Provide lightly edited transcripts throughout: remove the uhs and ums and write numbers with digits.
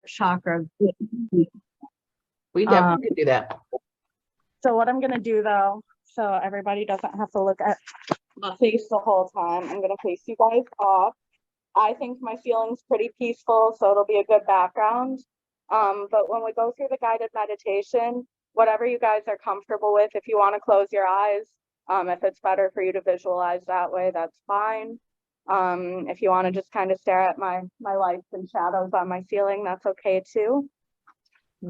chakra. We definitely could do that. So what I'm going to do though, so everybody doesn't have to look at my face the whole time, I'm going to face you guys off. I think my feeling's pretty peaceful, so it'll be a good background. But when we go through the guided meditation, whatever you guys are comfortable with, if you want to close your eyes, if it's better for you to visualize that way, that's fine. If you want to just kind of stare at my lights and shadows on my ceiling, that's okay too.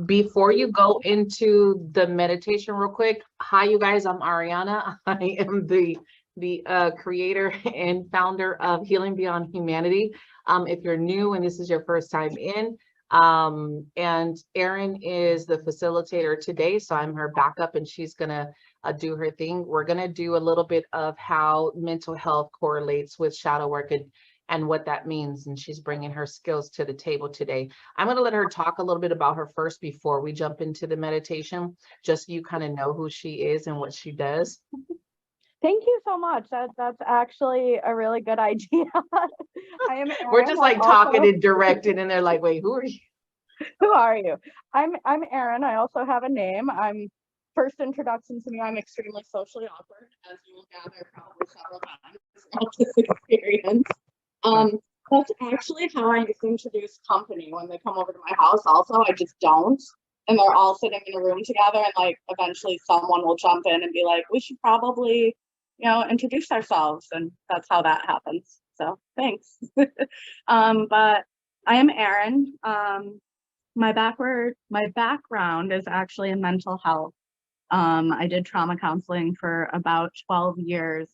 Before you go into the meditation real quick, hi you guys, I'm Ariana. I am the creator and founder of Healing Beyond Humanity. If you're new and this is your first time in, and Erin is the facilitator today, so I'm her backup and she's gonna do her thing. We're gonna do a little bit of how mental health correlates with shadow work and what that means, and she's bringing her skills to the table today. I'm going to let her talk a little bit about her first before we jump into the meditation, just so you kind of know who she is and what she does. Thank you so much. That's actually a really good idea. I am Erin. We're just like talking and directed, and they're like, wait, who are you? Who are you? I'm Erin. I also have a name. First introduction to me, I'm extremely socially awkward, as you will gather probably several times throughout this experience. That's actually how I introduce company when they come over to my house. Also, I just don't. And they're all sitting in a room together, and like eventually someone will jump in and be like, we should probably, introduce ourselves. And that's how that happens. So thanks. But I am Erin. My background is actually in mental health. I did trauma counseling for about 12 years,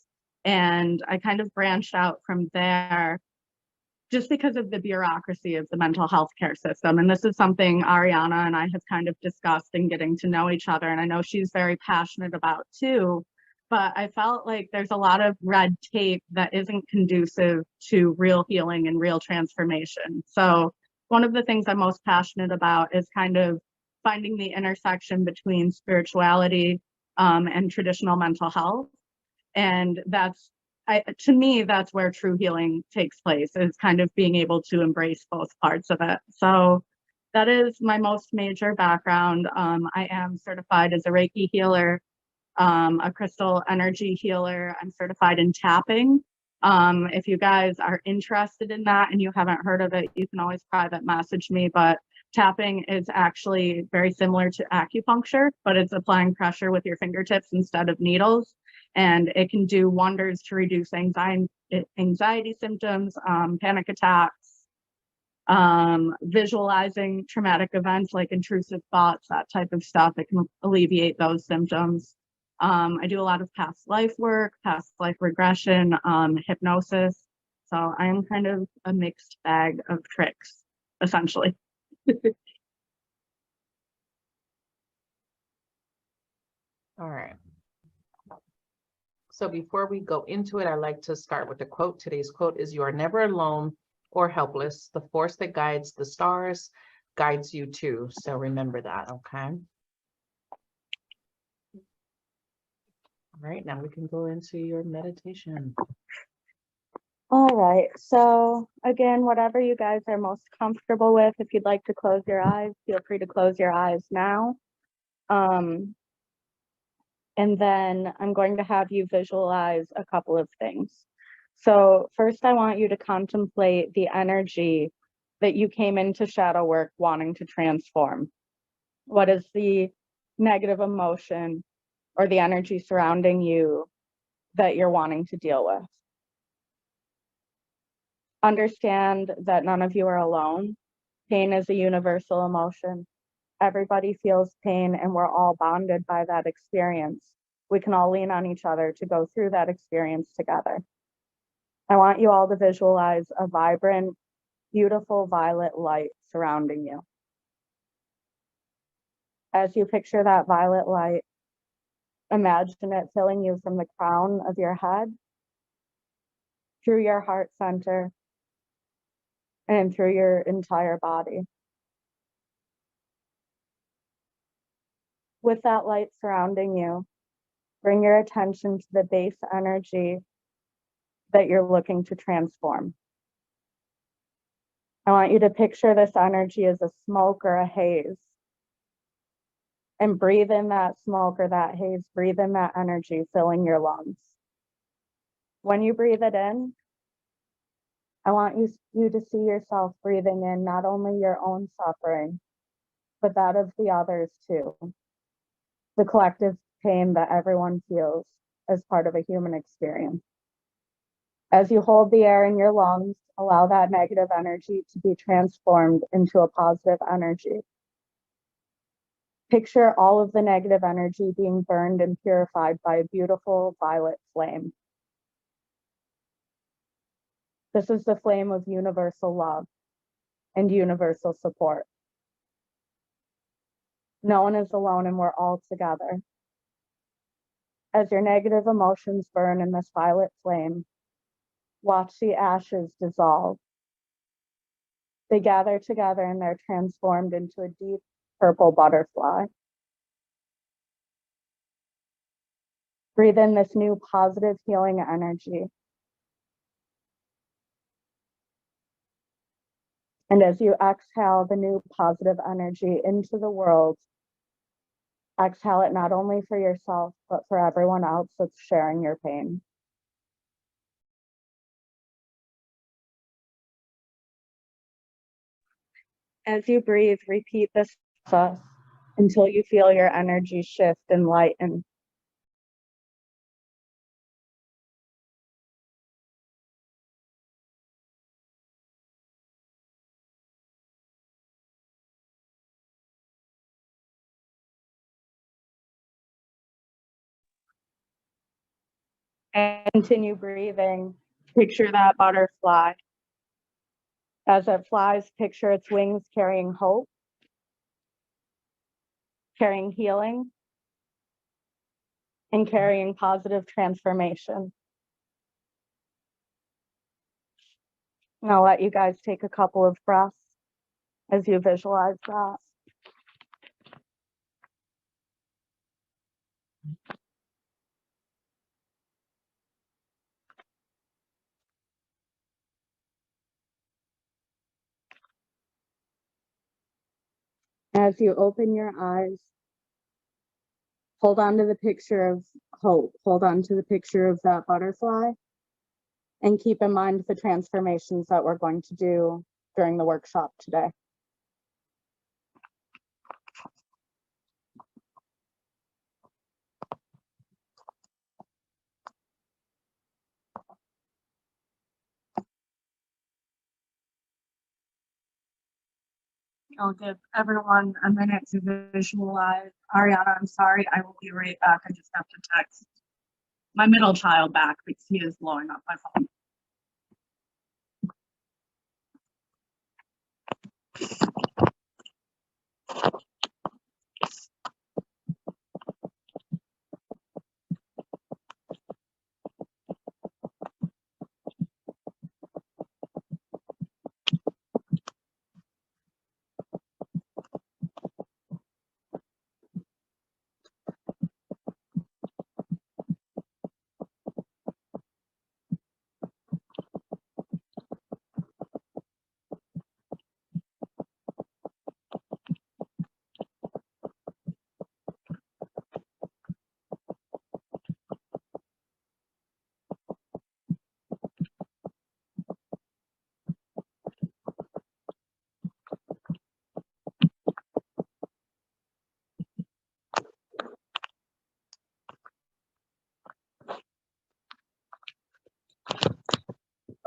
and I kind of branched out from there just because of the bureaucracy of the mental health care system. And this is something Ariana and I have kind of discussed in getting to know each other. And I know she's very passionate about too, but I felt like there's a lot of red tape that isn't conducive to real healing and real transformation. So one of the things I'm most passionate about is kind of finding the intersection between spirituality and traditional mental health. And to me, that's where true healing takes place, is kind of being able to embrace both parts of it. So that is my most major background. I am certified as a Reiki healer, a crystal energy healer. I'm certified in tapping. If you guys are interested in that and you haven't heard of it, you can always private message me. But tapping is actually very similar to acupuncture, but it's applying pressure with your fingertips instead of needles. And it can do wonders to reduce anxiety symptoms, panic attacks, visualizing traumatic events like intrusive thoughts, that type of stuff. It can alleviate those symptoms. I do a lot of past life work, past life regression, hypnosis. So I am kind of a mixed bag of tricks, essentially. All right. So before we go into it, I like to start with a quote. Today's quote is, "You are never alone or helpless. The force that guides the stars guides you too." So remember that, okay? All right, now we can go into your meditation. All right, so again, whatever you guys are most comfortable with, if you'd like to close your eyes, feel free to close your eyes now. And then I'm going to have you visualize a couple of things. So first, I want you to contemplate the energy that you came into shadow work wanting to transform. What is the negative emotion or the energy surrounding you that you're wanting to deal with? Understand that none of you are alone. Pain is a universal emotion. Everybody feels pain, and we're all bonded by that experience. We can all lean on each other to go through that experience together. I want you all to visualize a vibrant, beautiful violet light surrounding you. As you picture that violet light, imagine it filling you from the crown of your head, through your heart center, and through your entire body. With that light surrounding you, bring your attention to the base energy that you're looking to transform. I want you to picture this energy as a smoke or a haze. And breathe in that smoke or that haze, breathe in that energy filling your lungs. When you breathe it in, I want you to see yourself breathing in not only your own suffering, but that of the others too. The collective pain that everyone feels as part of a human experience. As you hold the air in your lungs, allow that negative energy to be transformed into a positive energy. Picture all of the negative energy being burned and purified by a beautiful violet flame. This is the flame of universal love and universal support. No one is alone and we're all together. As your negative emotions burn in this violet flame, watch the ashes dissolve. They gather together and they're transformed into a deep purple butterfly. Breathe in this new positive healing energy. And as you exhale the new positive energy into the world, exhale it not only for yourself, but for everyone else that's sharing your pain. As you breathe, repeat this process until you feel your energy shift and lighten. And continue breathing. Picture that butterfly. As it flies, picture its wings carrying hope, carrying healing, and carrying positive transformation. And I'll let you guys take a couple of breaths as you visualize that. As you open your eyes, hold on to the picture of hope, hold on to the picture of that butterfly, and keep in mind the transformations that we're going to do during the workshop today. I'll give everyone a minute to visualize. Ariana, I'm sorry, I will be right back. I just have to text my middle child back because he is blowing up my phone.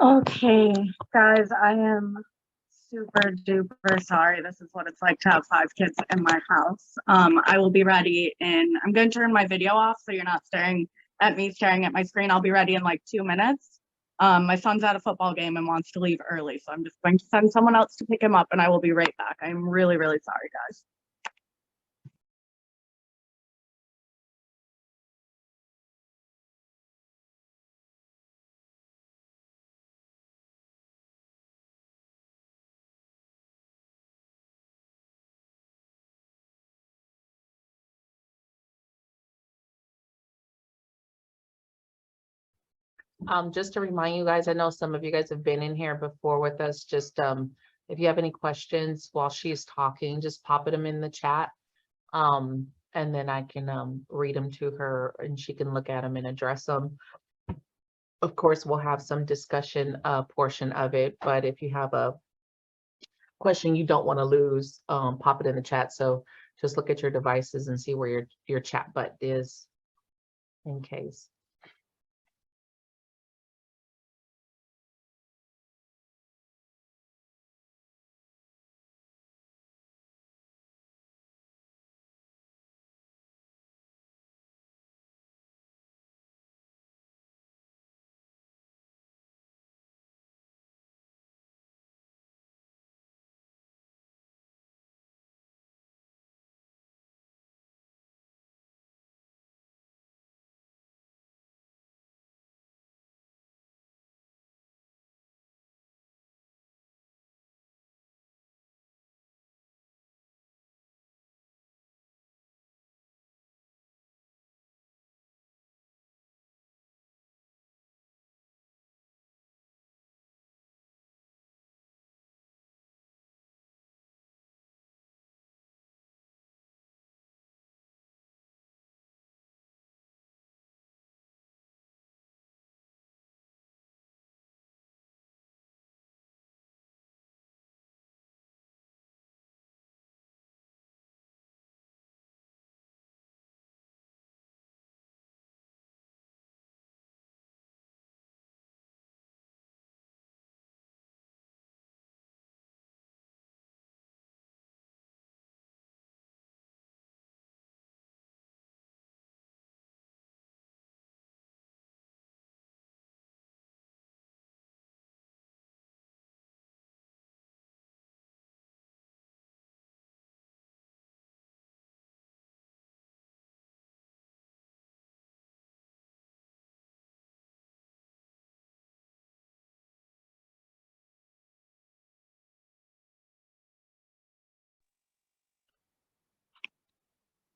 Okay, guys, I am super duper sorry. This is what it's like to have 5 kids in my house. I will be ready I'm going to turn my video off so you're not staring at me staring at my screen. I'll be ready in like 2 minutes. My son's at a football game and wants to leave early, so I'm just going to send someone else to pick him up and I will be right back. I'm really, really sorry, guys. Just to remind you guys, I know some of you guys have been in here before with us, just If you have any questions while she's talking, just pop them in the chat. And then I can read them to her and she can look at them and address them. Of course, we'll have some discussion portion of it, but if you have a question you don't want to lose, pop it in the chat. So just look at your devices and see where your chat button is in case.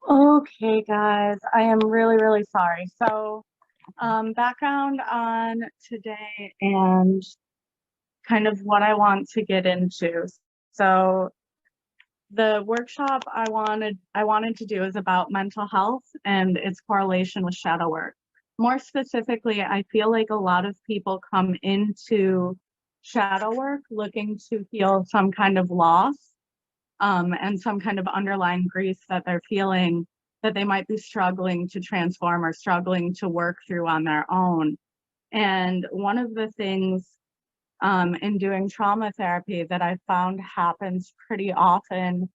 Okay, guys, I am really, really sorry. So, background on today and kind of what I want to get into. So, the workshop I wanted to do is about mental health and its correlation with shadow work. More specifically, I feel like a lot of people come into shadow work looking to heal some kind of loss, and some kind of underlying grief that they're feeling that they might be struggling to transform or struggling to work through on their own. And one of the things in doing trauma therapy that I found happens pretty often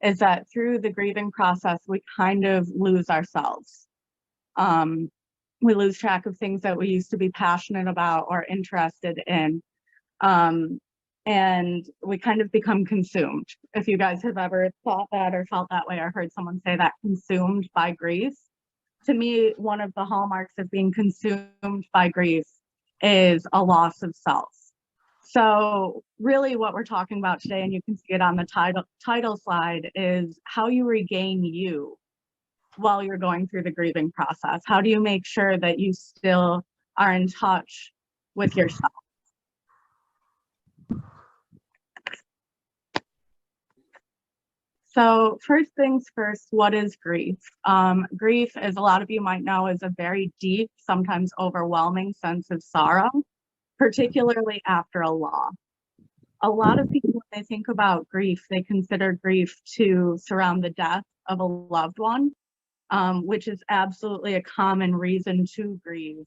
is that through the grieving process, we kind of lose ourselves. We lose track of things that we used to be passionate about or interested in. And we kind of become consumed. If you guys have ever thought that or felt that way or heard someone say that, consumed by grief, to me, one of the hallmarks of being consumed by grief is a loss of self. So really what we're talking about today, and you can see it on the title slide, is how you regain you while you're going through the grieving process. How do you make sure that you still are in touch with yourself? So first things first, what is grief? Grief, as a lot of you might know, is a very deep, sometimes overwhelming sense of sorrow, particularly after a loss. A lot of people, when they think about grief, they consider grief to surround the death of a loved one, which is absolutely a common reason to grieve.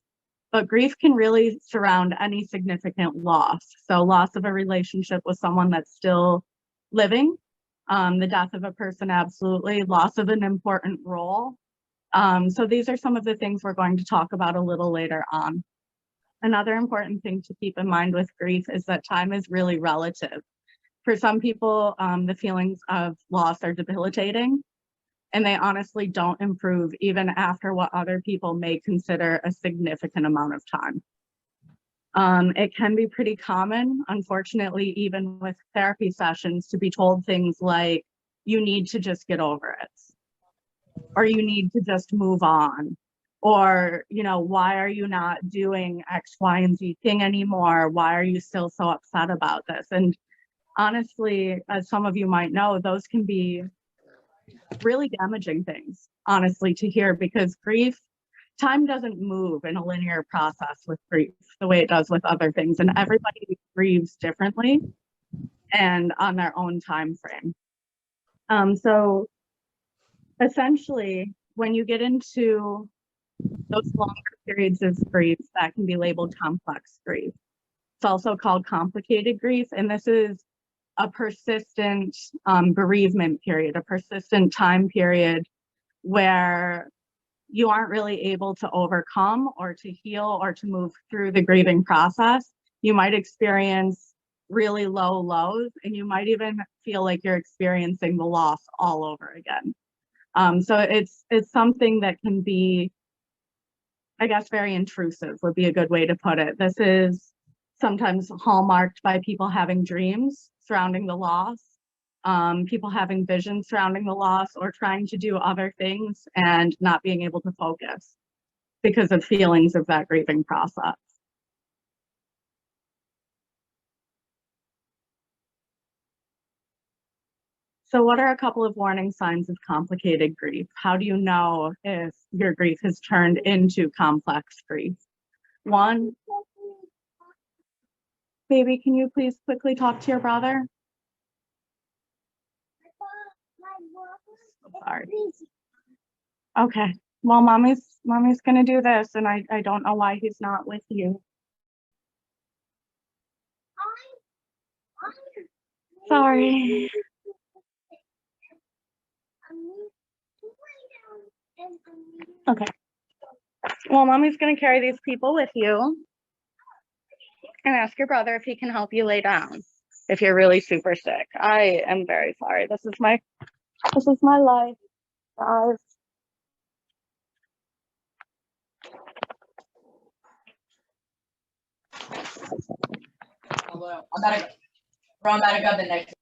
But grief can really surround any significant loss. So loss of a relationship with someone that's still living, the death of a person, absolutely, loss of an important role. So these are some of the things we're going to talk about a little later on. Another important thing to keep in mind with grief is that time is really relative. For some people, the feelings of loss are debilitating, and they honestly don't improve even after what other people may consider a significant amount of time. It can be pretty common, unfortunately, even with therapy sessions, to be told things like, you need to just get over it, or you need to just move on, or, you know, why are you not doing X, Y, and Z thing anymore? Why are you still so upset about this? And honestly, as some of you might know, those can be really damaging things, honestly, to hear, because grief, time doesn't move in a linear process with grief the way it does with other things. And everybody grieves differently and on their own time frame. So essentially, when you get into those longer periods of grief, that can be labeled complex grief. It's also called complicated grief, and this is a persistent bereavement period, a persistent time period where you aren't really able to overcome or to heal or to move through the grieving process. You might experience really low lows, and you might even feel like you're experiencing the loss all over again. So it's something that can be, I guess, very intrusive would be a good way to put it. This is sometimes hallmarked by people having dreams surrounding the loss, people having visions surrounding the loss, or trying to do other things and not being able to focus because of feelings of that grieving process. So what are a couple of warning signs of complicated grief? How do you know if your grief has turned into complex grief? One, baby, can you please quickly talk to your brother? Sorry. Okay. Well, mommy's gonna do this, and I don't know why he's not with you. Sorry. Okay. Well, mommy's gonna carry these people with you and ask your brother if he can help you lay down if you're really super sick. I am very sorry. This is my life, guys. I'm about to go the next.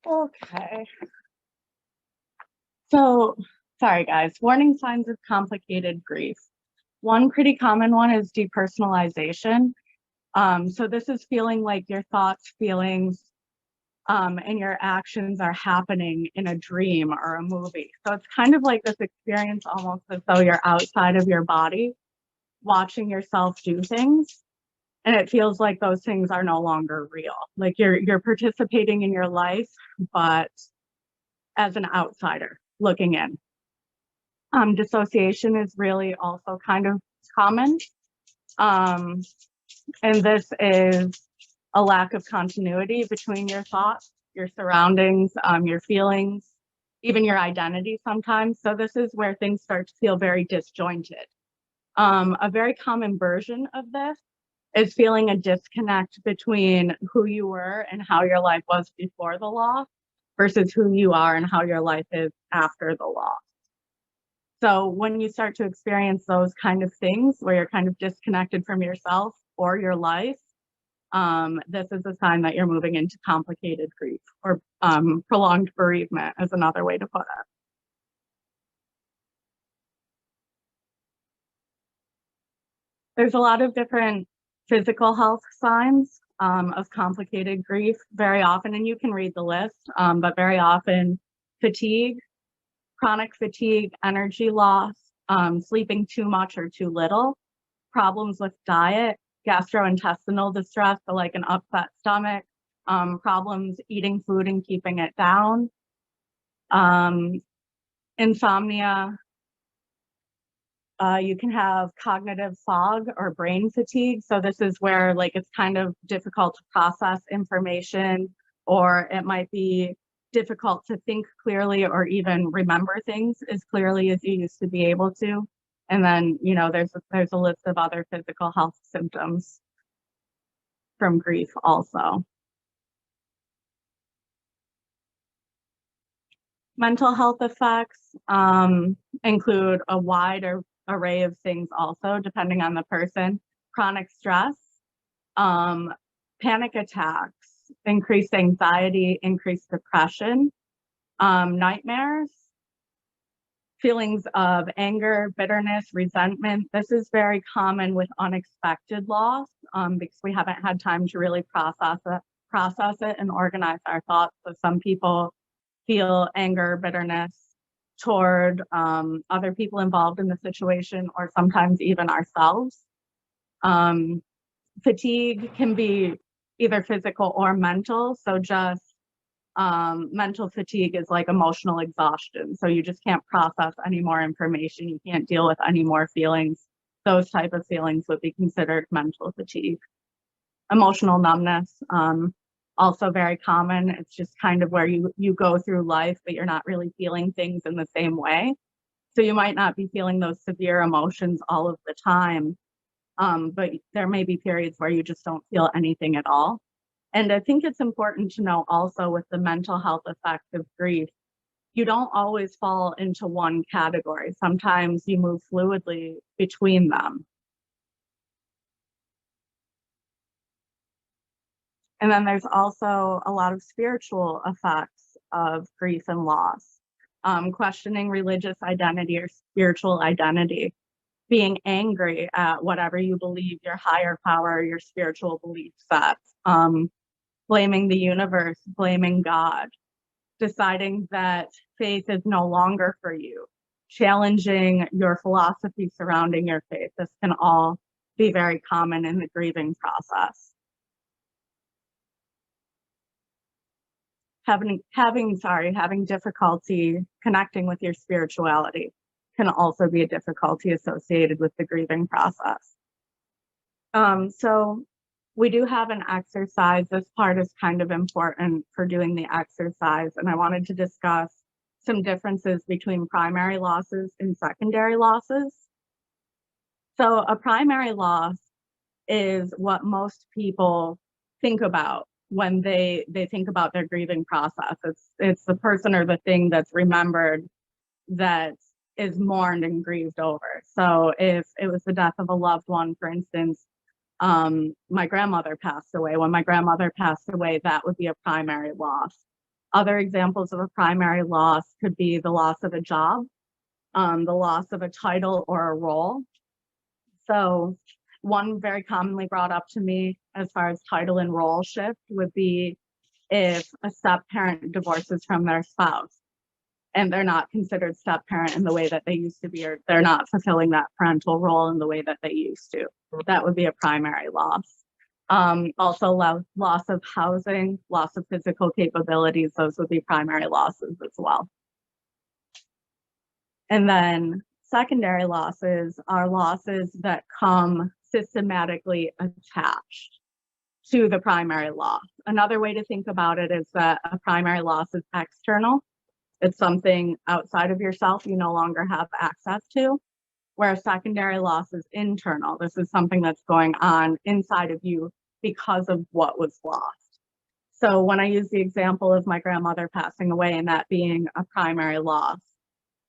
Okay. So, sorry guys, warning signs of complicated grief. One pretty common one is depersonalization. So this is feeling like your thoughts, feelings, and your actions are happening in a dream or a movie. So it's kind of like this experience almost as though you're outside of your body, watching yourself do things. And it feels like those things are no longer real. Like you're participating in your life, but as an outsider looking in. Dissociation is really also kind of common. And this is a lack of continuity between your thoughts, your surroundings, your feelings, even your identity sometimes. So this is where things start to feel very disjointed. A very common version of this is feeling a disconnect between who you were and how your life was before the loss versus who you are and how your life is after the loss. So when you start to experience those kind of things where you're kind of disconnected from yourself or your life, this is a sign that you're moving into complicated grief, or prolonged bereavement is another way to put it. There's a lot of different physical health signs of complicated grief very often, and you can read the list, but very often fatigue, chronic fatigue, energy loss, sleeping too much or too little, problems with diet, gastrointestinal distress, so like an upset stomach, problems eating food and keeping it down, insomnia. You can have cognitive fog or brain fatigue. So this is where like it's kind of difficult to process information, or it might be difficult to think clearly or even remember things as clearly as you used to be able to. And then, you know, there's a list of other physical health symptoms from grief also. Mental health effects include a wide array of things also, depending on the person. Chronic stress, panic attacks, increased anxiety, increased depression, nightmares, feelings of anger, bitterness, resentment. This is very common with unexpected loss because we haven't had time to really process it and organize our thoughts. So some people feel anger, bitterness toward other people involved in the situation, or sometimes even ourselves. Fatigue can be either physical or mental. So just mental fatigue is like emotional exhaustion. So you just can't process any more information. You can't deal with any more feelings. Those type of feelings would be considered mental fatigue. Emotional numbness, also very common. It's just kind of where you go through life, but you're not really feeling things in the same way. So you might not be feeling those severe emotions all of the time, but there may be periods where you just don't feel anything at all. And I think it's important to know also with the mental health effects of grief, you don't always fall into one category. Sometimes you move fluidly between them. And then there's also a lot of spiritual effects of grief and loss, questioning religious identity or spiritual identity, being angry at whatever you believe, your higher power, your spiritual belief sets, blaming the universe, blaming God, deciding that faith is no longer for you, challenging your philosophy surrounding your faith. This can all be very common in the grieving process. Having difficulty connecting with your spirituality can also be a difficulty associated with the grieving process. So we do have an exercise. This part is kind of important for doing the exercise, and I wanted to discuss some differences between primary losses and secondary losses. So a primary loss is what most people think about when they think about their grieving process. It's the person or the thing that's remembered that is mourned and grieved over. So if it was the death of a loved one, for instance, my grandmother passed away. When my grandmother passed away, that would be a primary loss. Other examples of a primary loss could be the loss of a job, the loss of a title or a role. So one very commonly brought up to me as far as title and role shift would be if a step-parent divorces from their spouse and they're not considered step-parent in the way that they used to be, or they're not fulfilling that parental role in the way that they used to. That would be a primary loss. Also loss of housing, loss of physical capabilities, those would be primary losses as well. And then secondary losses are losses that come systematically attached to the primary loss. Another way to think about it is that a primary loss is external. It's something outside of yourself you no longer have access to, where a secondary loss is internal. This is something that's going on inside of you because of what was lost. So when I use the example of my grandmother passing away and that being a primary loss,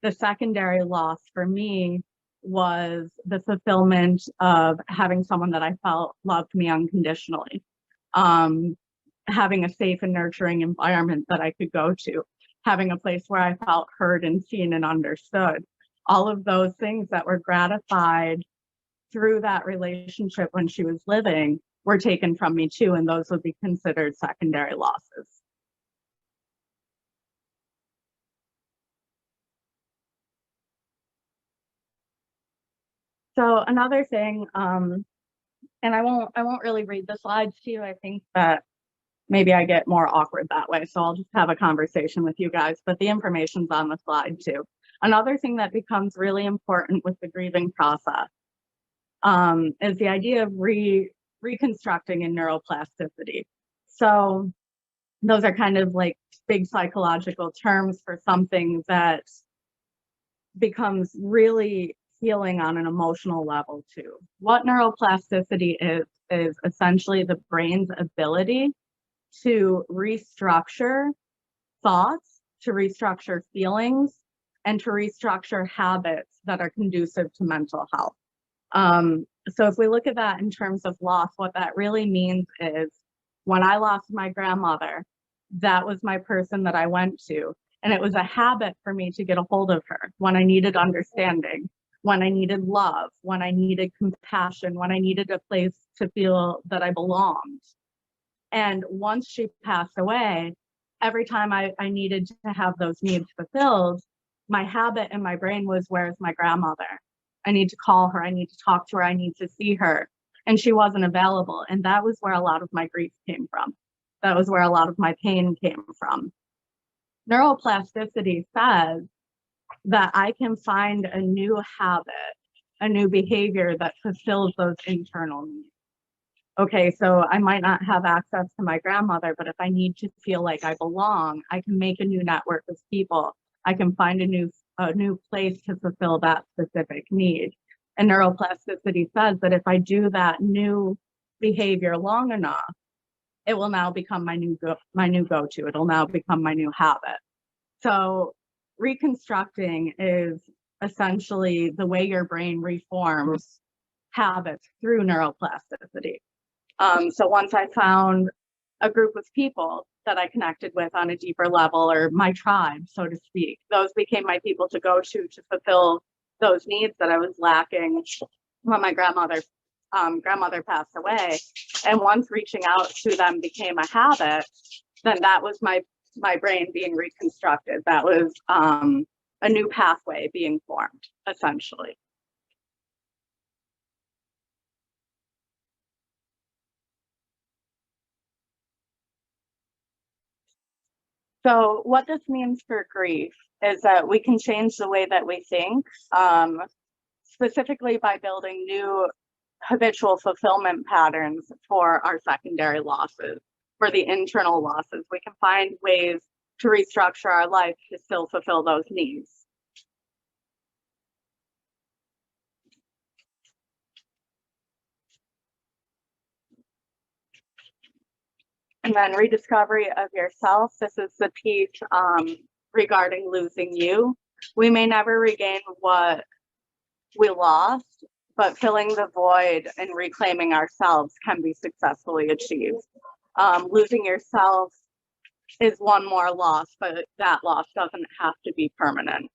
the secondary loss for me was the fulfillment of having someone that I felt loved me unconditionally, having a safe and nurturing environment that I could go to, having a place where I felt heard and seen and understood. All of those things that were gratified through that relationship when she was living were taken from me too, and those would be considered secondary losses. So another thing, and I won't really read the slides to you. I think that maybe I get more awkward that way. So I'll just have a conversation with you guys, but the information's on the slide too. Another thing that becomes really important with the grieving process is the idea of reconstructing in neuroplasticity. So those are kind of like big psychological terms for something that becomes really healing on an emotional level too. What neuroplasticity is essentially the brain's ability to restructure thoughts, to restructure feelings, and to restructure habits that are conducive to mental health. So if we look at that in terms of loss, what that really means is when I lost my grandmother, that was my person that I went to. And it was a habit for me to get a hold of her when I needed understanding, when I needed love, when I needed compassion, when I needed a place to feel that I belonged. And once she passed away, every time I needed to have those needs fulfilled, my habit in my brain was, where's my grandmother? I need to call her. I need to talk to her. I need to see her. And she wasn't available. And that was where a lot of my grief came from. That was where a lot of my pain came from. Neuroplasticity says that I can find a new habit, a new behavior that fulfills those internal needs. Okay, so I might not have access to my grandmother, but if I need to feel like I belong, I can make a new network of people. I can find a new place to fulfill that specific need. And neuroplasticity says that if I do that new behavior long enough, it will now become my new go-to. It'll now become my new habit. So reconstructing is essentially the way your brain reforms habits through neuroplasticity. So once I found a group of people that I connected with on a deeper level, or my tribe, so to speak, those became my people to go to fulfill those needs that I was lacking when my grandmother passed away. And once reaching out to them became a habit, then that was my brain being reconstructed. That was a new pathway being formed, essentially. So what this means for grief is that we can change the way that we think, specifically by building new habitual fulfillment patterns for our secondary losses, for the internal losses. We can find ways to restructure our life to still fulfill those needs. And then rediscovery of yourself. This is the piece regarding losing you. We may never regain what we lost, but filling the void and reclaiming ourselves can be successfully achieved. Losing yourself is one more loss, but that loss doesn't have to be permanent.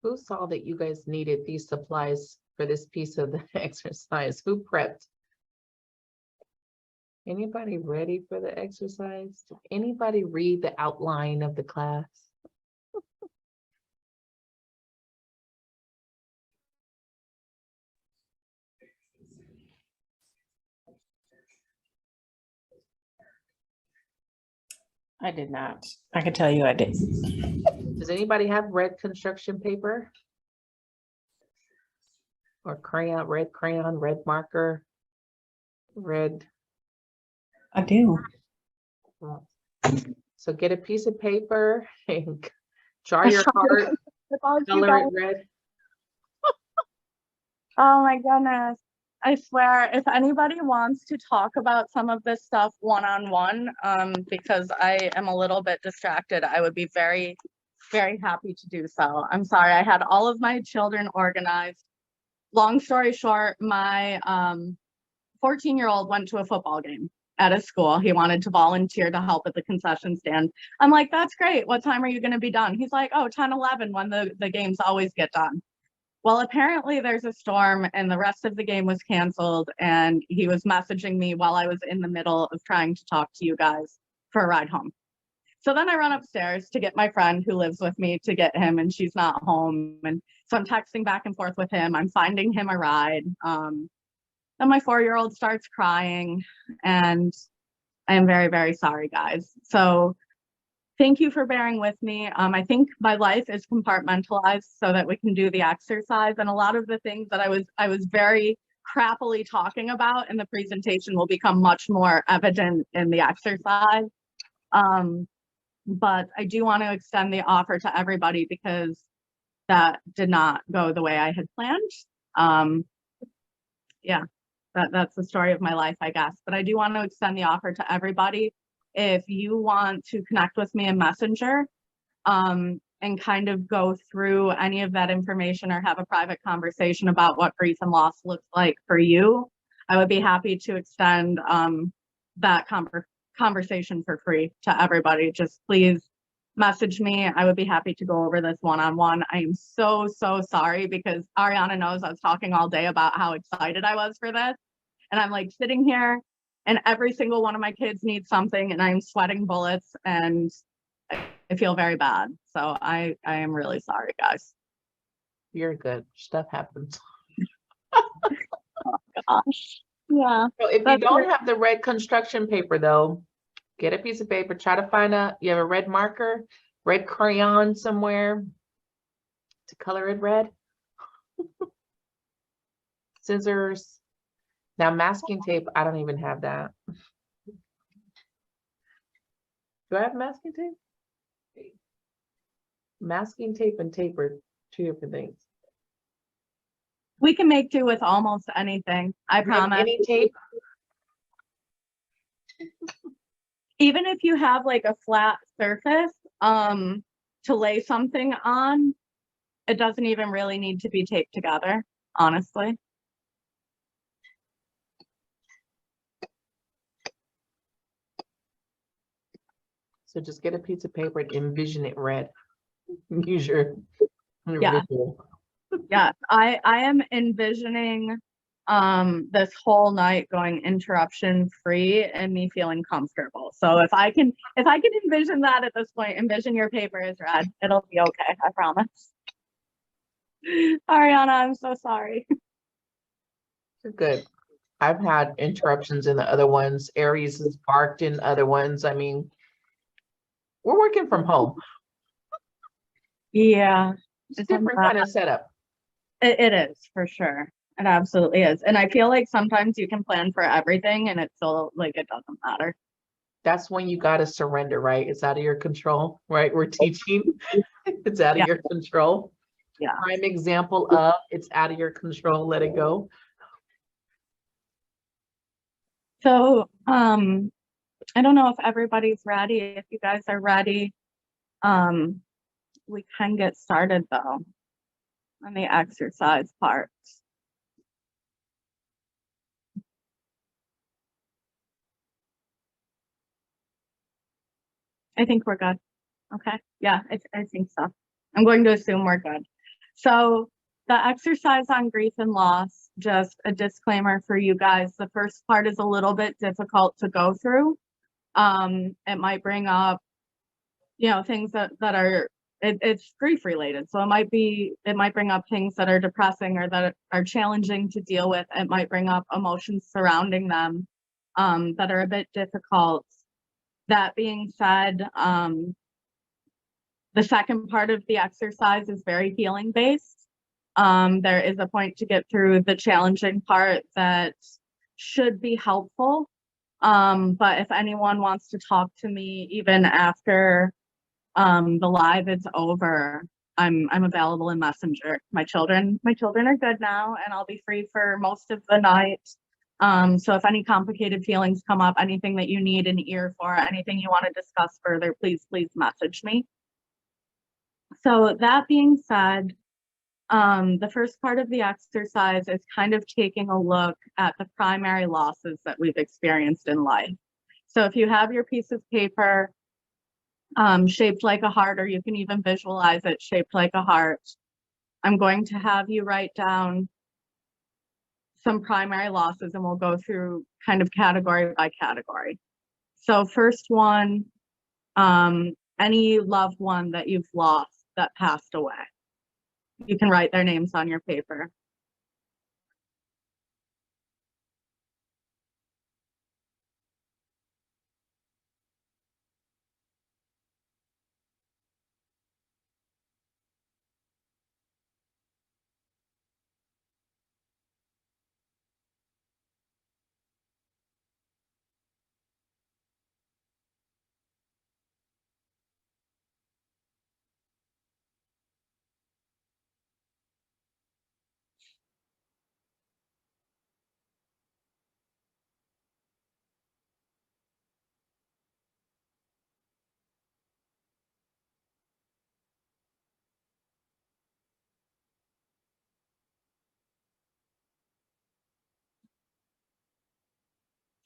Who saw that you guys needed these supplies for this piece of the exercise? Who prepped? Anybody ready for the exercise? Did anybody read the outline of the class? I did not. I can tell you I did. Does anybody have red construction paper? Or crayon, red marker, red? I do. So get a piece of paper and draw your heart, color it red. Oh my goodness. I swear, if anybody wants to talk about some of this stuff one-on-one, because I am a little bit distracted, I would be very, very happy to do so. I'm sorry, I had all of my children organized. Long story short, my 14-year-old went to a football game at a school. He wanted to volunteer to help at the concession stand. I'm like, that's great. What time are you going to be done? He's like, oh, 10, 11, when the games always get done. Well, apparently there's a storm and the rest of the game was canceled, and he was messaging me while I was in the middle of trying to talk to you guys for a ride home. So then I run upstairs to get my friend who lives with me to get him, and she's not home. And so I'm texting back and forth with him. I'm finding him a ride. Then my 4-year-old starts crying, and I am very, very sorry, guys. So thank you for bearing with me. I think my life is compartmentalized so that we can do the exercise, and a lot of the things that I was very crappily talking about in the presentation will become much more evident in the exercise. But I do want to extend the offer to everybody, because that did not go the way I had planned. Yeah, that's the story of my life, I guess. But I do want to extend the offer to everybody. If you want to connect with me in Messenger, and kind of go through any of that information or have a private conversation about what grief and loss looks like for you, I would be happy to extend that conversation for free to everybody. Just please message me. I would be happy to go over this one-on-one. I am so sorry, because Ariana knows I was talking all day about how excited I was for this. And I'm like sitting here and every single one of my kids needs something and I'm sweating bullets and I feel very bad. So I am really sorry, guys. You're good. Stuff happens. Gosh. Yeah. So if you That's don't great. have the red construction paper though, get a piece of paper, try to find you have a red marker, red crayon somewhere to color it red. Scissors. Now masking tape, I don't even have that. Do I have masking tape? Masking tape and tape are two different things. We can make do with almost anything. I Do you have promise. any tape? Even if you have like a flat surface to lay something on, it doesn't even really need to be taped together, honestly. So just get a piece of paper and envision it red. Use your Yeah. visual. Yeah, I am envisioning this whole night going interruption free and me feeling comfortable. So if I can envision that at this point, envision your paper is red. It'll be okay, I promise. Ariana, I'm so sorry. You're good. I've had interruptions in the other ones. Aries has barked in other ones. I mean, we're working from home. Yeah. It's a different kind of setup. It is, for sure. It absolutely is. And I feel like sometimes you can plan for everything and it's still like it doesn't matter. That's when you got to surrender, right? It's out of your control, right? We're teaching. It's out of your control. Yeah. Prime example of it's out of your control. Let it go. So, I don't know if everybody's ready. If you guys are ready, we can get started though on the exercise part. I think we're good. Okay. Yeah, I think so. I'm going to assume we're good. So the exercise on grief and loss, just a disclaimer for you guys. The first part is a little bit difficult to go through. It might bring up, things that are, it's grief related. So it might bring up things that are depressing or that are challenging to deal with. It might bring up emotions surrounding them that are a bit difficult. That being said, the second part of the exercise is very healing based. There is a point to get through the challenging part that should be helpful. But if anyone wants to talk to me even after the live is over, I'm available in Messenger. My children are good now and I'll be free for most of the night. So if any complicated feelings come up, anything that you need an ear for, anything you want to discuss further, please message me. So that being said, the first part of the exercise is kind of taking a look at the primary losses that we've experienced in life. So if you have your piece of paper shaped like a heart, or you can even visualize it shaped like a heart, I'm going to have you write down some primary losses and we'll go through kind of category by category. So first one, any loved one that you've lost that passed away. You can write their names on your paper.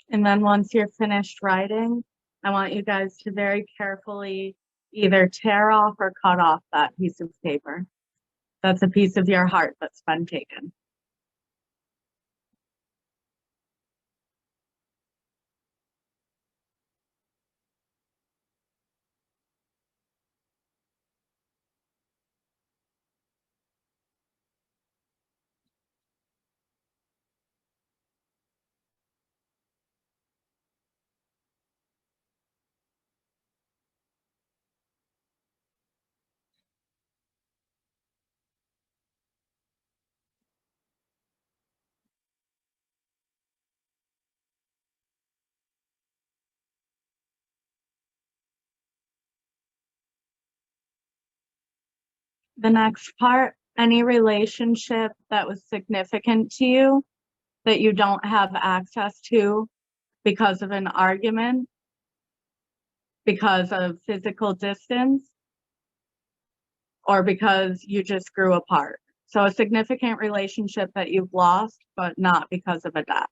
And then once you're finished writing, I want you guys to very carefully either tear off or cut off that piece of paper. That's a piece of your heart that's been taken. The next part, any relationship that was significant to you that you don't have access to because of an argument, because of physical distance, or because you just grew apart. So a significant relationship that you've lost, but not because of a death.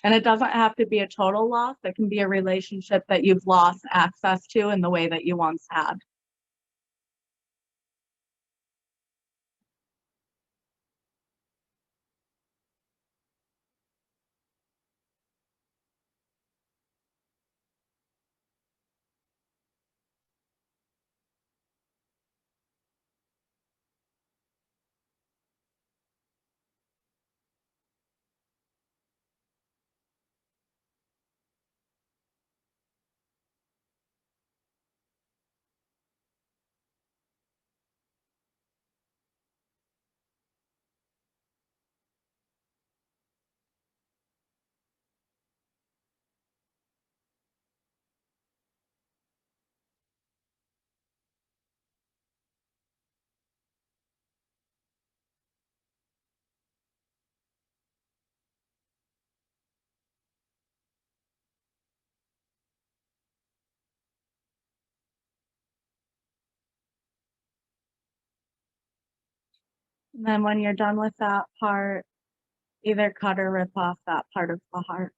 And it doesn't have to be a total loss. It can be a relationship that you've lost access to in the way that you once had. And then when you're done with that part, either cut or rip off that part of the heart.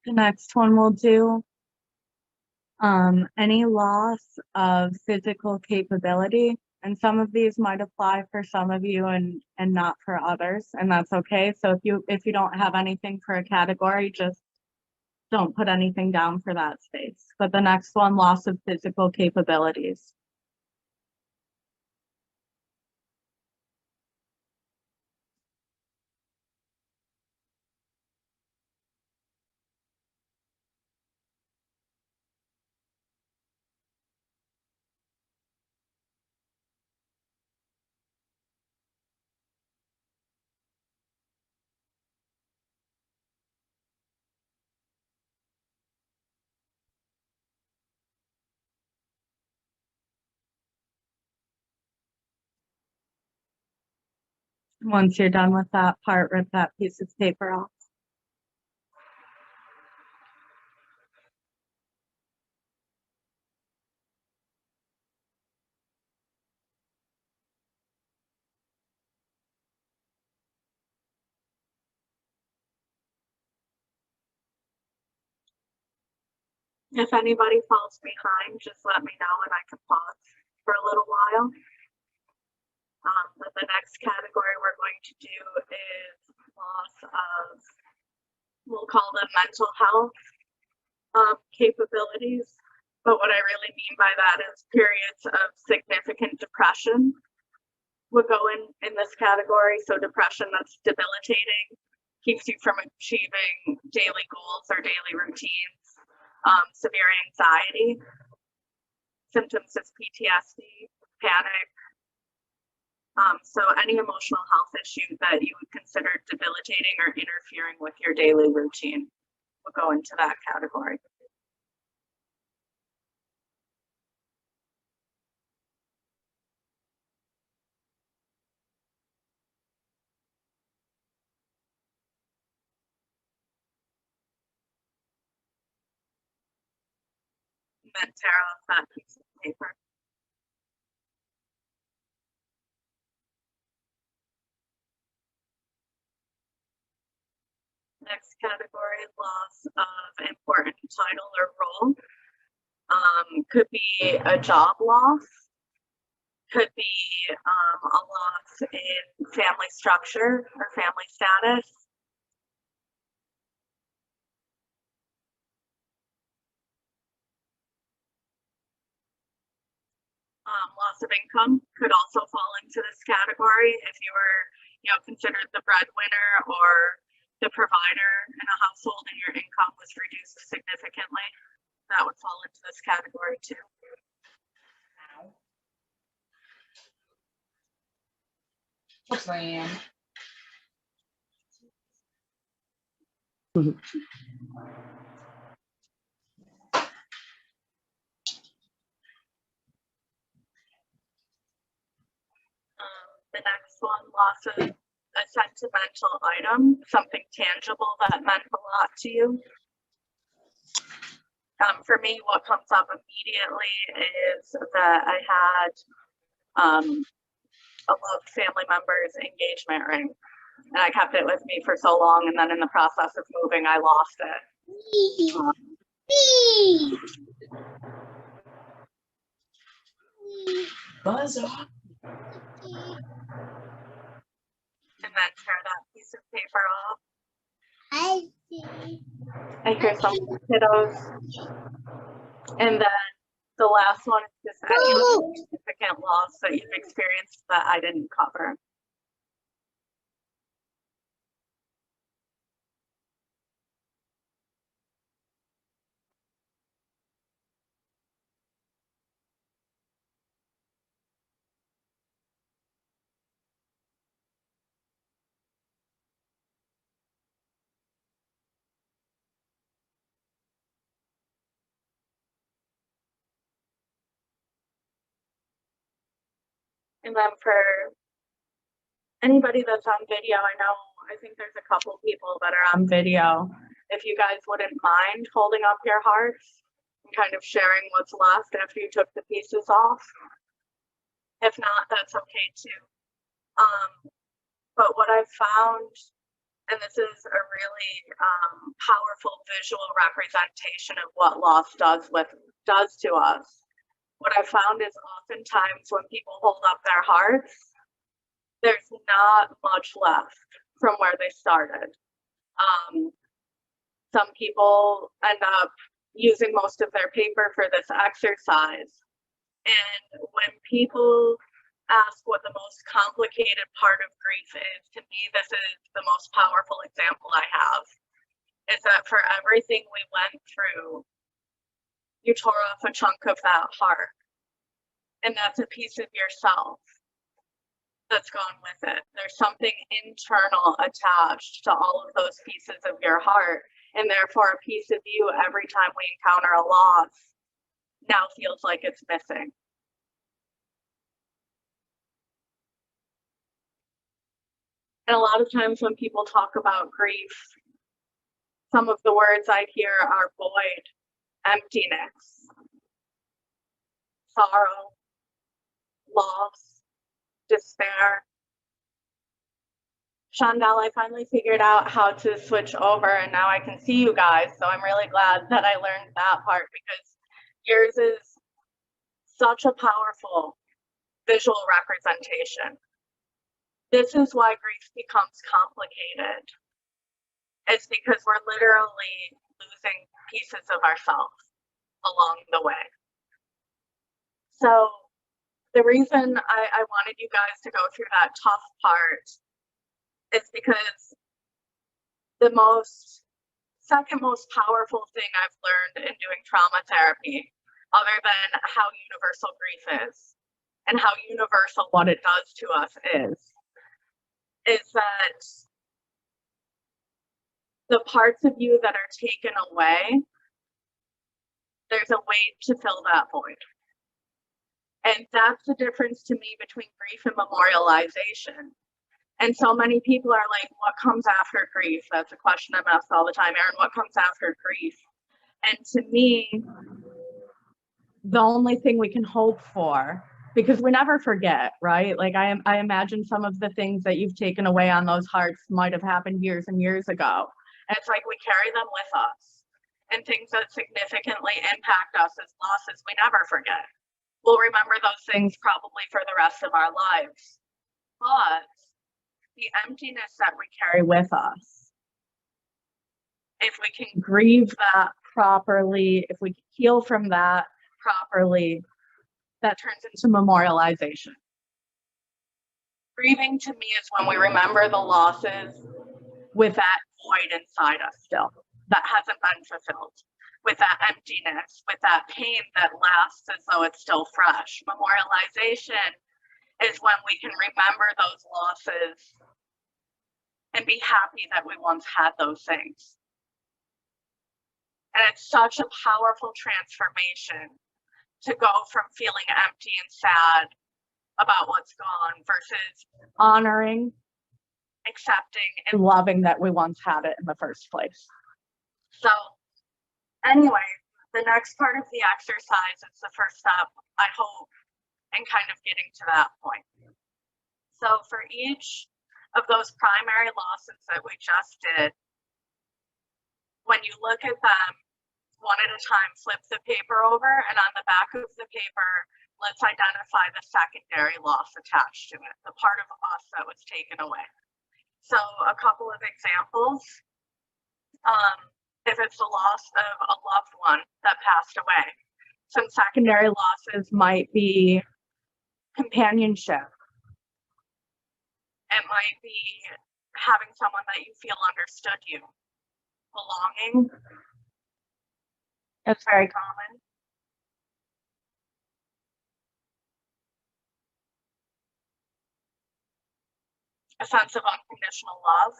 The next one we'll do any loss of physical capability. And some of these might apply for some of you and not for others, and that's okay. So if you don't have anything for a category, just don't put anything down for that space. But the next one, loss of physical capabilities. Once you're done with that part, rip that piece of paper off. If anybody falls behind, just let me know and I can pause for a little while. But the next category we're going to do is loss of, we'll call them mental health capabilities. But what I really mean by that is periods of significant depression would go in this category. So depression that's debilitating, keeps you from achieving daily goals or daily routines. Severe anxiety, symptoms of PTSD, panic. So any emotional health issue that you would consider debilitating or interfering with your daily routine will go into that category. And then tear off that piece of paper. Next category, loss of important title or role. Could be a job loss, could be a loss in family structure or family status. Loss of income could also fall into this category if you were, considered the breadwinner or the provider in a household and your income was reduced significantly. That would fall into this category too. Plan. The next one, loss of a sentimental item, something tangible that meant a lot to you. For me, what comes up immediately is that I had a loved family member's engagement ring, and I kept it with me for so long, and then in the process of moving, I lost it. Buzz off. And then tear that piece of paper off. I see. I hear some kiddos. And then the last one is just any other significant loss that you've experienced that I didn't cover. And then for anybody that's on video, I think there's a couple people that are on video. If you guys wouldn't mind holding up your hearts and kind of sharing what's left after you took the pieces off. If not, that's okay too. But what I've found, and this is a really powerful visual representation of what loss does to us. What I found is oftentimes when people hold up their hearts, there's not much left from where they started. Some people end up using most of their paper for this exercise. And when people ask what the most complicated part of grief is, to me, this is the most powerful example I have, is that for everything we went through, you tore off a chunk of that heart. And that's a piece of yourself that's gone with it. There's something internal attached to all of those pieces of your heart. And therefore, a piece of you, every time we encounter a loss, now feels like it's missing. And a lot of times when people talk about grief, some of the words I hear are void, emptiness, sorrow, loss, despair. Chandel, I finally figured out how to switch over and now I can see you guys. So I'm really glad that I learned that part because yours is such a powerful visual representation. This is why grief becomes complicated. It's because we're literally losing pieces of ourselves. along the way. So the reason I wanted you guys to go through that tough part is because the second most powerful thing I've learned in doing trauma therapy, other than how universal grief is and how universal what it does to us is that the parts of you that are taken away, there's a way to fill that void. And that's the difference to me between grief and memorialization. And so many people are like, what comes after grief? That's a question I'm asked all the time. Erin, what comes after grief? And to me, the only thing we can hope for, because we never forget, right? Like I imagine some of the things that you've taken away on those hearts might have happened years and years ago. And it's like we carry them with us. And things that significantly impact us as losses, we never forget. We'll remember those things probably for the rest of our lives. But the emptiness that we carry with us, if we can grieve that properly, if we can heal from that properly, that turns into memorialization. Grieving to me is when we remember the losses with that void inside us still that hasn't been fulfilled, with that emptiness, with that pain that lasts as though it's still fresh. Memorialization is when we can remember those losses and be happy that we once had those things. And it's such a powerful transformation to go from feeling empty and sad about what's gone versus honoring, accepting, and loving that we once had it in the first place. So anyway, the next part of the exercise is the first step, I hope, in kind of getting to that point. So for each of those primary losses that we just did, when you look at them one at a time, flip the paper over, and on the back of the paper, let's identify the secondary loss attached to it, the part of us that was taken away. So a couple of examples. If it's the loss of a loved one that passed away, some secondary losses might be companionship. It might be having someone that you feel understood you. Belonging. It's very common. A sense of unconditional love.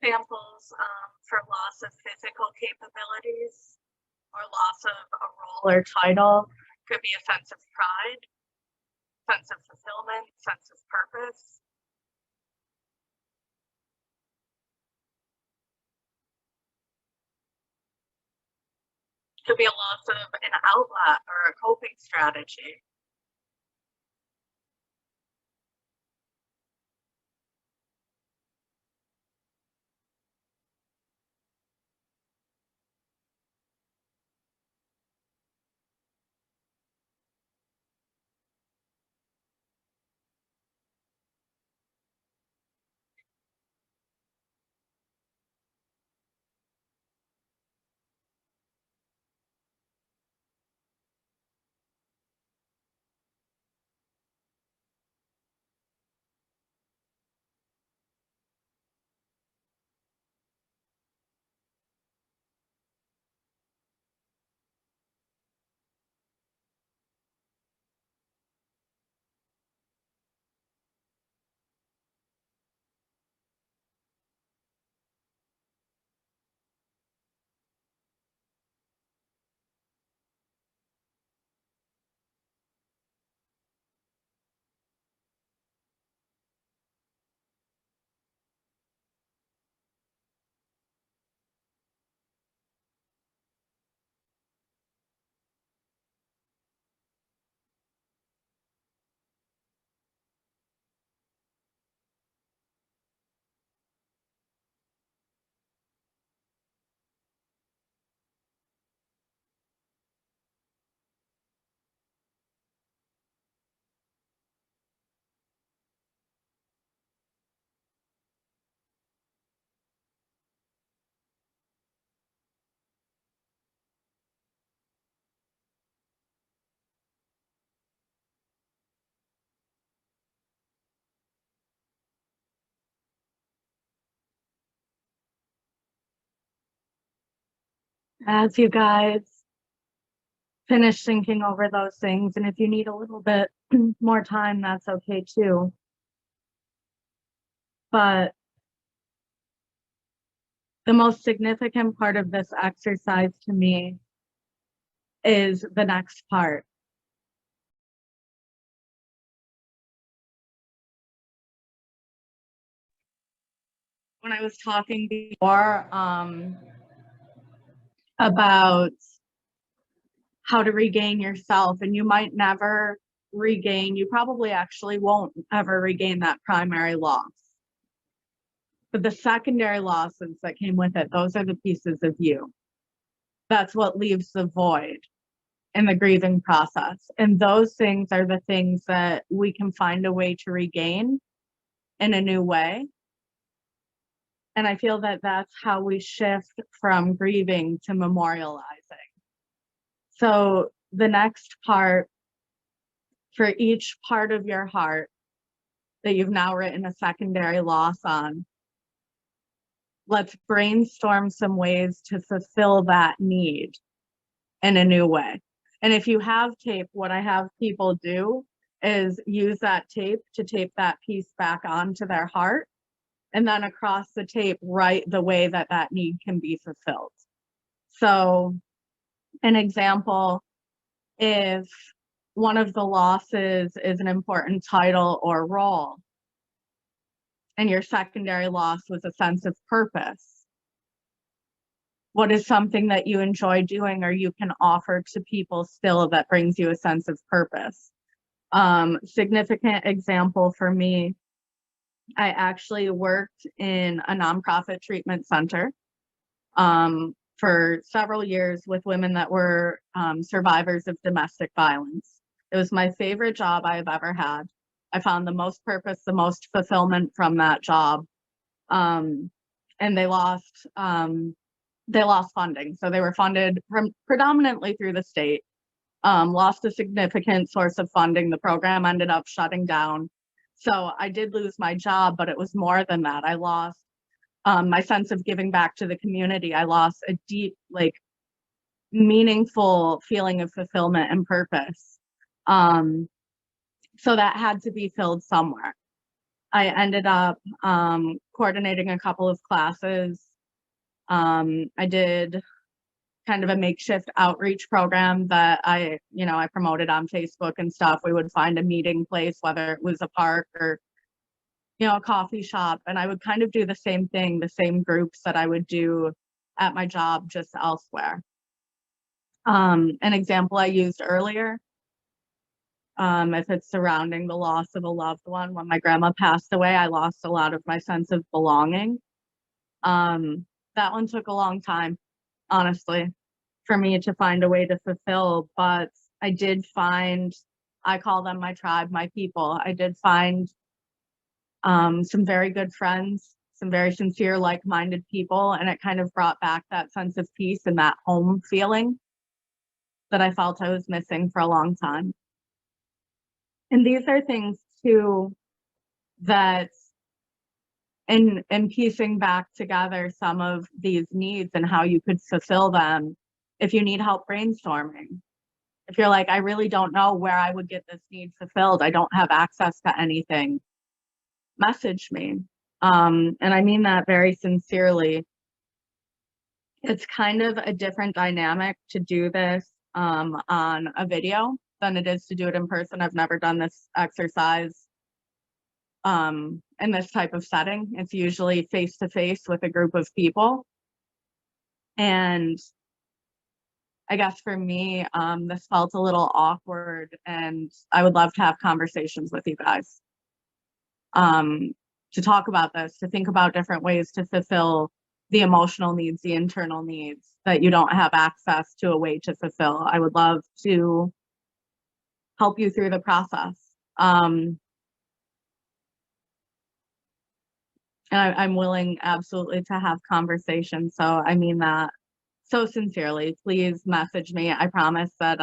Examples for loss of physical capabilities or loss of a role or title could be a sense of pride, sense of fulfillment, sense of purpose. Could be a loss of an outlet or a coping strategy. as you guys finish thinking over those things, and if you need a little bit more time, that's okay too. But the most significant part of this exercise to me is the next part. When I was talking before about how to regain yourself, and you might never regain, you probably actually won't ever regain that primary loss. But the secondary losses that came with it, those are the pieces of you. That's what leaves the void in the grieving process. And those things are the things that we can find a way to regain in a new way. And I feel that that's how we shift from grieving to memorializing. So the next part, for each part of your heart that you've now written a secondary loss on, let's brainstorm some ways to fulfill that need in a new way. And if you have tape, what I have people do is use that tape to tape that piece back onto their heart, and then across the tape, write the way that that need can be fulfilled. So an example, if one of the losses is an important title or role, and your secondary loss was a sense of purpose, what is something that you enjoy doing or you can offer to people still that brings you a sense of purpose? Significant example for me, I actually worked in a nonprofit treatment center for several years with women that were survivors of domestic violence. It was my favorite job I've ever had. I found the most purpose, the most fulfillment from that job. And they lost funding. So they were funded predominantly through the state, lost a significant source of funding. The program ended up shutting down. So I did lose my job, but it was more than that. I lost my sense of giving back to the community. I lost a deep, meaningful feeling of fulfillment and purpose. So that had to be filled somewhere. I ended up coordinating a couple of classes. I did kind of a makeshift outreach program that I promoted on Facebook and stuff. We would find a meeting place, whether it was a park or, a coffee shop, and I would kind of do the same thing, the same groups that I would do at my job, just elsewhere. An example I used earlier, if it's surrounding the loss of a loved one, when my grandma passed away, I lost a lot of my sense of belonging. That one took a long time, honestly, for me to find a way to fulfill, but I did find, I call them my tribe, my people. I did find some very good friends, some very sincere, like-minded people, and it kind of brought back that sense of peace and that home feeling that I felt I was missing for a long time. And these are things too that in piecing back together some of these needs and how you could fulfill them, if you need help brainstorming, if you're like, I really don't know where I would get this need fulfilled, I don't have access to anything, message me. And I mean that very sincerely. It's kind of a different dynamic to do this on a video than it is to do it in person. I've never done this exercise in this type of setting. It's usually face to face with a group of people. And I guess for me, this felt a little awkward, and I would love to have conversations with you guys to talk about this, to think about different ways to fulfill the emotional needs, the internal needs that you don't have access to a way to fulfill. I would love to help you through the process. And I'm willing absolutely to have conversations. So I mean that so sincerely. Please message me. I promise that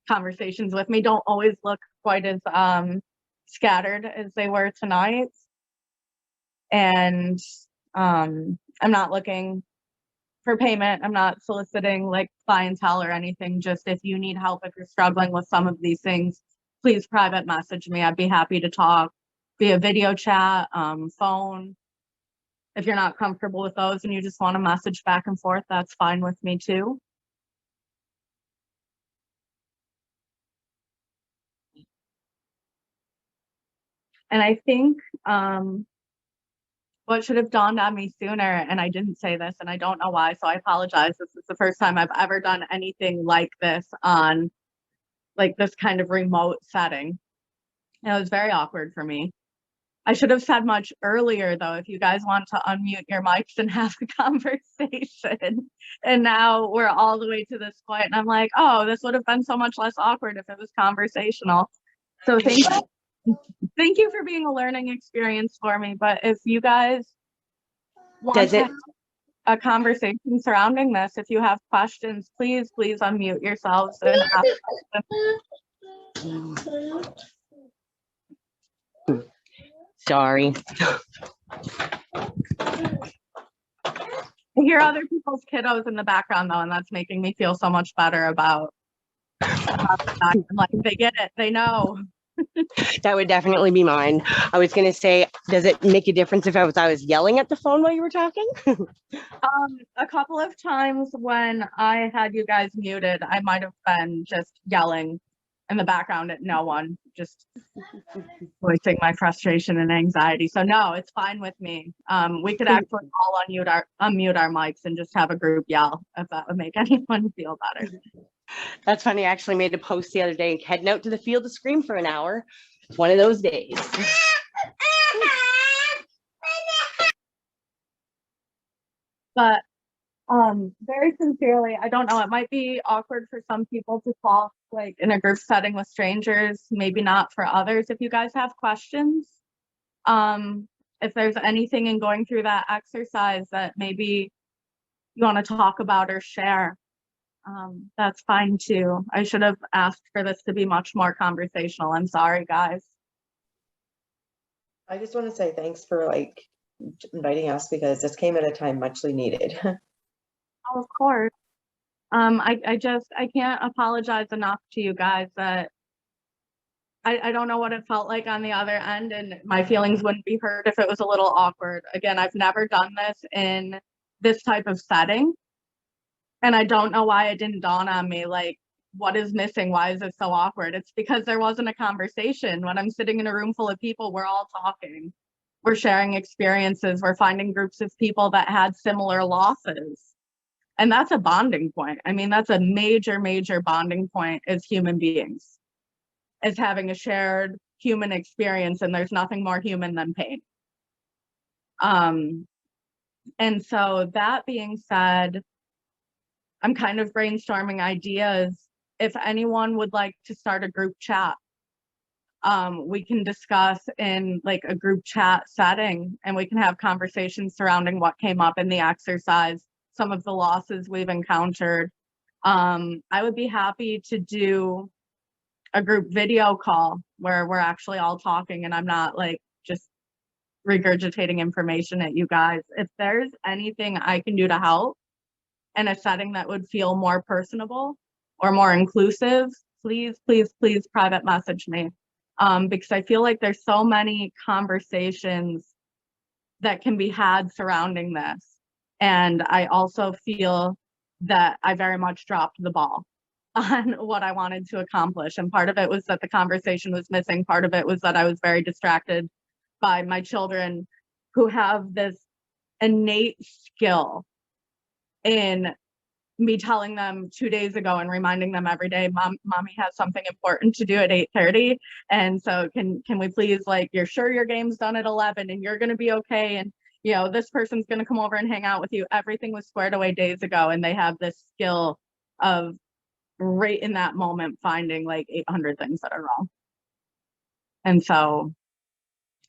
conversations with me don't always look quite as scattered as they were tonight. And I'm not looking for payment. I'm not soliciting like clientele or anything. Just if you need help, if you're struggling with some of these things, please private message me. I'd be happy to talk via video chat, phone. If you're not comfortable with those and you just want to message back and forth, that's fine with me too. And I think what should have dawned on me sooner, and I didn't say this, and I don't know why, so I apologize. This is the first time I've ever done anything like this on like this kind of remote setting. And it was very awkward for me. I should have said much earlier, though, if you guys want to unmute your mics and have a conversation. And now we're all the way to this point, and I'm like, oh, this would have been so much less awkward if it was conversational. So thank you for being a learning experience for me. But if you guys want to have a conversation surrounding this, if you have questions, please unmute yourselves and ask questions. Sorry. I hear other people's kiddos in the background though, and that's making me feel so much better about like they get it, they know. That would definitely be mine. I was going to say, does it make a difference if I was yelling at the phone while you were talking? A couple of times when I had you guys muted, I might have been just yelling in the background at no one, just voicing my frustration and anxiety. So no, it's fine with me. We could actually all unmute our mics and just have a group yell if that would make anyone feel better. That's funny. I actually made a post the other day, heading out to the field to scream for an hour. It's one of those days. But very sincerely, I don't know, it might be awkward for some people to talk like in a group setting with strangers, maybe not for others. If you guys have questions, if there's anything in going through that exercise that maybe you want to talk about or share, that's fine too. I should have asked for this to be much more conversational. I'm sorry, guys. I just want to say thanks for like inviting us, because this came at a time muchly needed. Oh, of course. I can't apologize enough to you guys that I don't know what it felt like on the other end, and my feelings wouldn't be hurt if it was a little awkward. Again, I've never done this in this type of setting, and I don't know why it didn't dawn on me, like, what is missing? Why is it so awkward? It's because there wasn't a conversation. When I'm sitting in a room full of people, we're all talking. We're sharing experiences. We're finding groups of people that had similar losses. And that's a bonding point. I mean, that's a major, major bonding point as human beings, as having a shared human experience, and there's nothing more human than pain. And so that being said, I'm kind of brainstorming ideas. If anyone would like to start a group chat, we can discuss in like a group chat setting, and we can have conversations surrounding what came up in the exercise, some of the losses we've encountered. I would be happy to do a group video call where we're actually all talking and I'm not like just regurgitating information at you guys. If there's anything I can do to help in a setting that would feel more personable or more inclusive, please private message me. Because I feel like there's so many conversations that can be had surrounding this. And I also feel that I very much dropped the ball on what I wanted to accomplish. And part of it was that the conversation was missing. Part of it was that I was very distracted by my children, who have this innate skill in me telling them 2 days ago and reminding them every day, mommy has something important to do at 8:30. And so can we please, like, you're sure your game's done at 11 and you're going to be okay. And, you know, this person's going to come over and hang out with you. Everything was squared away days ago. And they have this skill of right in that moment finding like 800 things that are wrong. And so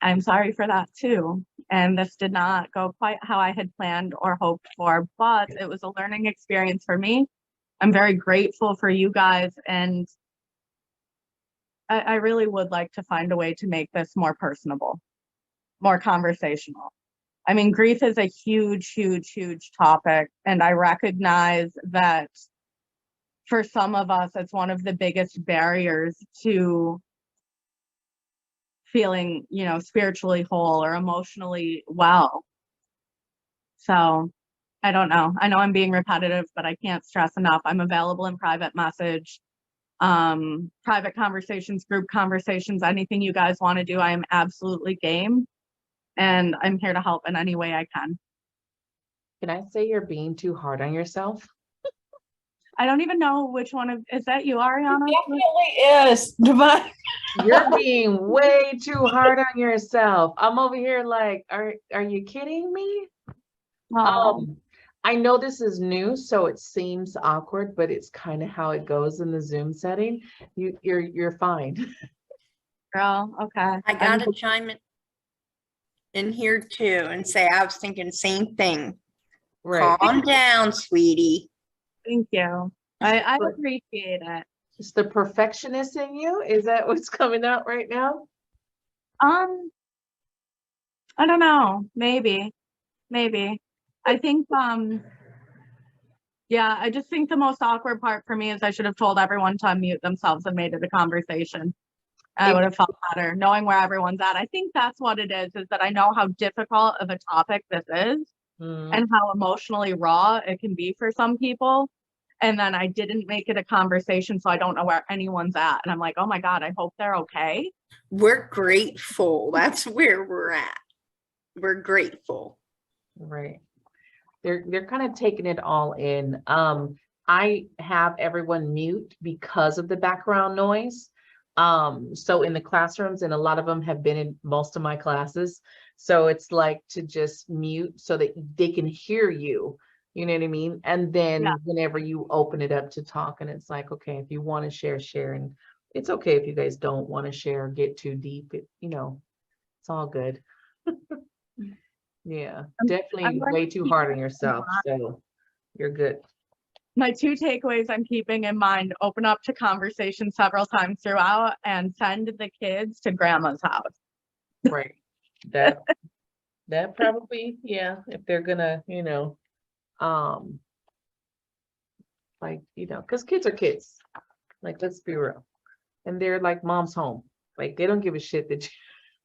I'm sorry for that too. And this did not go quite how I had planned or hoped for, but it was a learning experience for me. I'm very grateful for you guys, and I really would like to find a way to make this more personable, more conversational. I mean, grief is a huge, huge, huge topic. And I recognize that for some of us, it's one of the biggest barriers to feeling, you know, spiritually whole or emotionally well. So I don't know. I know I'm being repetitive, but I can't stress enough. I'm available in private message, private conversations, group conversations, anything you guys want to do. I am absolutely game. And I'm here to help in any way I can. Can I say you're being too hard on yourself? I don't even know which one of, is that you, Ariana? Definitely is. Divine. You're being way too hard on yourself. I'm over here like, are you kidding me? Oh, I know this is new, so it seems awkward, but it's kind of how it goes in the Zoom setting. You're fine. girl, okay. I gotta chime in here too and say I was thinking the same thing. Right. Calm down, sweetie. Thank you. I But appreciate it. it's the perfectionist in you. Is that what's coming out right now? I don't know. Maybe. I think, yeah, I just think the most awkward part for me is I should have told everyone to unmute themselves and made it a conversation. I would have felt better knowing where everyone's at. I think that's what it is that I know how difficult of a topic this is and how emotionally raw it can be for some people. And then I didn't make it a conversation, so I don't know where anyone's at. And I'm like, oh my God, I hope they're okay. We're grateful. That's where we're at. We're grateful. Right. They're kind of taking it all in. I have everyone mute because of the background noise. So in the classrooms, and a lot of them have been in most of my classes. So it's like to just mute so that they can hear you. You know what I mean? And then whenever you open it up to talk, and it's like, okay, if you want to share, and it's okay if you guys don't want to share, get too deep, you know, it's all good. Yeah, definitely way too hard on yourself. So you're good. My 2 takeaways I'm keeping in mind: open up to conversation several times throughout and send the kids to grandma's house. Right. That probably, yeah, if they're gonna, you know, like, you know, because kids are kids. Like, let's be real. And they're like mom's home. Like, they don't give a shit that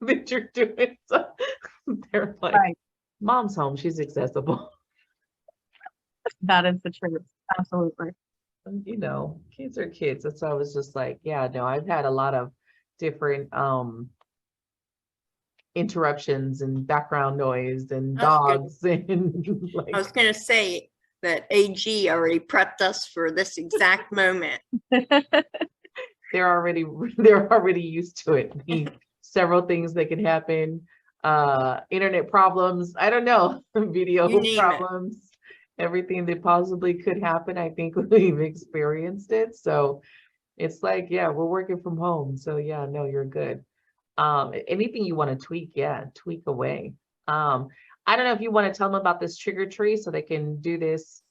that you're doing. So they're like, Right. mom's home, she's accessible. That is the truth. Absolutely. You know, kids are kids. That's why I was just like, yeah, no, I've had a lot of different interruptions and background noise and dogs and like, I was gonna say that AG already prepped us for this exact moment. they're already used to it. Several things that can happen, internet problems, I don't know, video You name it. problems, everything that possibly could happen. I think we've experienced it. So it's like, yeah, we're working from home. So yeah, no, you're good. Anything you want to tweak, yeah, tweak away. I don't know if you want to tell them about this trigger tree so they can do this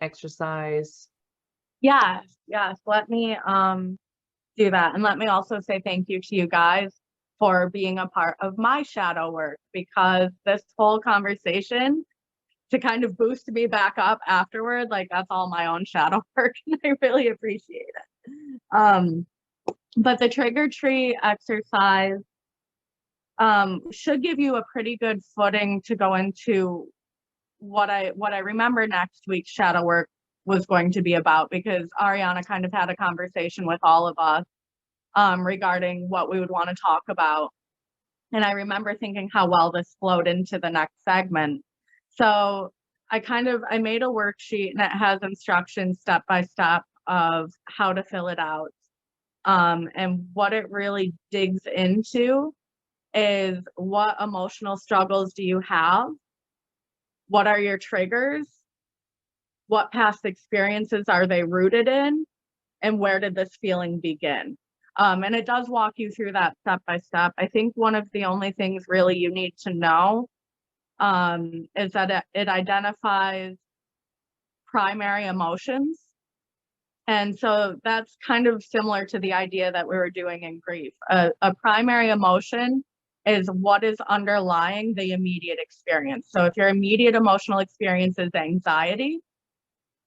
exercise. Yes, let me do that. And let me also say thank you to you guys for being a part of my shadow work, because this whole conversation to kind of boost me back up afterward, like that's all my own shadow work, and I really appreciate it. But the trigger tree exercise should give you a pretty good footing to go into what I remember next week's shadow work was going to be about, because Ariana kind of had a conversation with all of us regarding what we would want to talk about. And I remember thinking how well this flowed into the next segment. So I made a worksheet, and it has instructions step by step of how to fill it out. And what it really digs into is, what emotional struggles do you have? What are your triggers? What past experiences are they rooted in? And where did this feeling begin? And it does walk you through that step by step. I think one of the only things really you need to know is that it identifies primary emotions. And so that's kind of similar to the idea that we were doing in grief. A primary emotion is what is underlying the immediate experience. So if your immediate emotional experience is anxiety,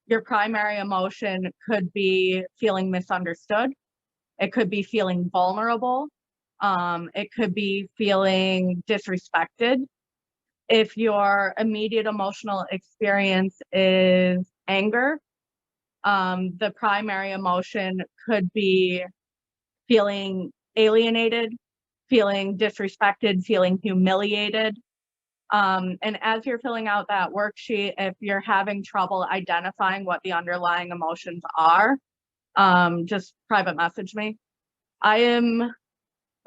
your primary emotion could be feeling misunderstood. It could be feeling vulnerable. It could be feeling disrespected. If your immediate emotional experience is anger, the primary emotion could be feeling alienated, feeling disrespected, feeling humiliated. And as you're filling out that worksheet, if you're having trouble identifying what the underlying emotions are, just private message me. I am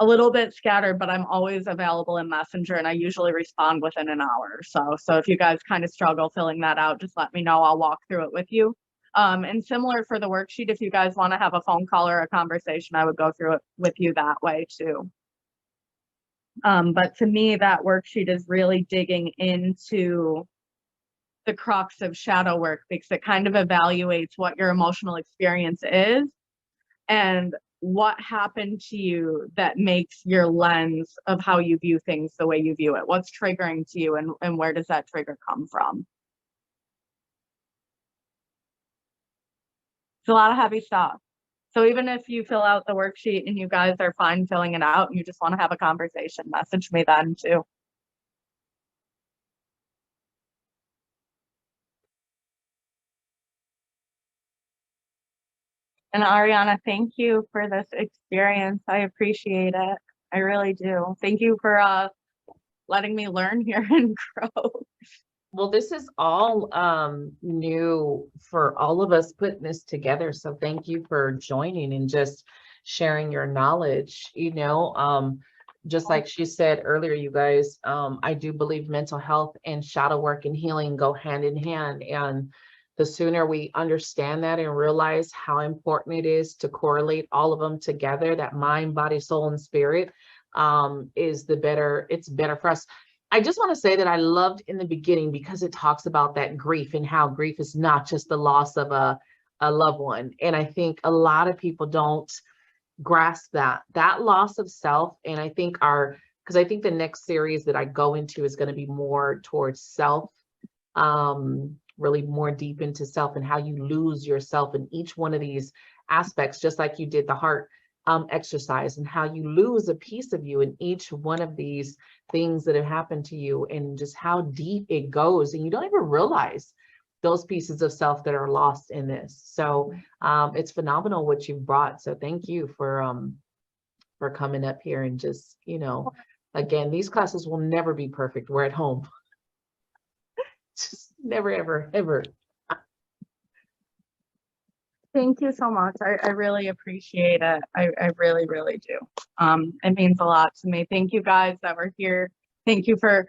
a little bit scattered, but I'm always available in Messenger, and I usually respond within an hour or so. So if you guys kind of struggle filling that out, just let me know. I'll walk through it with you. And similar for the worksheet, if you guys want to have a phone call or a conversation, I would go through it with you that way too. But to me, that worksheet is really digging into the crux of shadow work, because it kind of evaluates what your emotional experience is and what happened to you that makes your lens of how you view things the way you view it. What's triggering to you, and where does that trigger come from? It's a lot of heavy stuff. So even if you fill out the worksheet and you guys are fine filling it out and you just want to have a conversation, message me then too. And Ariana, thank you for this experience. I appreciate it. I really do. Thank you for letting me learn here and grow. Well, this is all new for all of us putting this together. So thank you for joining and just sharing your knowledge. Just like she said earlier, you guys, I do believe mental health and shadow work and healing go hand in hand. And the sooner we understand that and realize how important it is to correlate all of them together, that mind, body, soul, and spirit, is the better, it's better for us. I just want to say that I loved in the beginning because it talks about that grief and how grief is not just the loss of a loved one. And I think a lot of people don't grasp that loss of self. And I think because I think the next series that I go into is going to be more towards self, really more deep into self and how you lose yourself in each one of these aspects, just like you did the heart exercise, and how you lose a piece of you in each one of these things that have happened to you, and just how deep it goes, and you don't even realize those pieces of self that are lost in this. So it's phenomenal what you've brought. So thank you for coming up here and just, again, these classes will never be perfect. We're at home. Just never, ever, ever. Thank you so much. I really appreciate it. I really, really do. It means a lot to me. Thank you guys that were here. Thank you for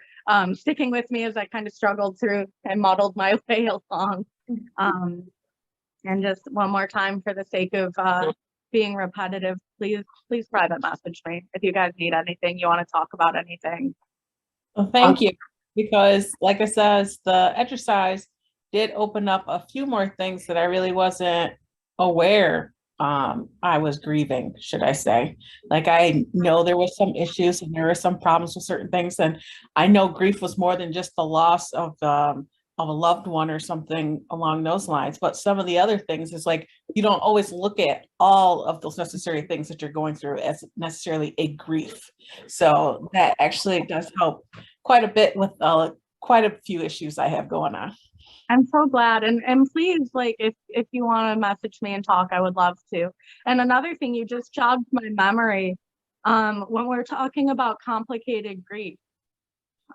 sticking with me as I kind of struggled through and muddled my way along. And just one more time, for the sake of being repetitive, please private message me if you guys need anything, you want to talk about anything. Well, thank you. Because like I said, the exercise did open up a few more things that I really wasn't aware I was grieving, should I say. Like, I know there was some issues and there were some problems with certain things. And I know grief was more than just the loss of a loved one or something along those lines. But some of the other things is like, you don't always look at all of those necessary things that you're going through as necessarily a grief. So that actually does help quite a bit with quite a few issues I have going on. I'm so glad. And please, like, if you want to message me and talk, I would love to. And another thing, you just jogged my memory. When we're talking about complicated grief,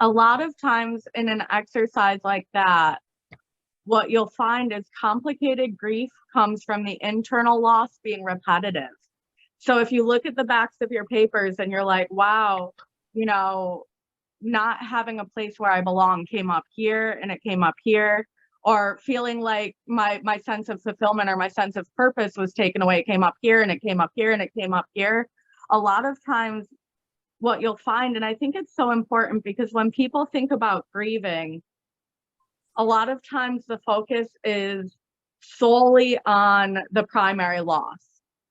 a lot of times in an exercise like that, what you'll find is complicated grief comes from the internal loss being repetitive. So if you look at the backs of your papers and you're like, wow, not having a place where I belong came up here and it came up here, or feeling like my sense of fulfillment or my sense of purpose was taken away, it came up here and it came up here and it came up here. A lot of times what you'll find, and I think it's so important, because when people think about grieving, a lot of times the focus is solely on the primary loss.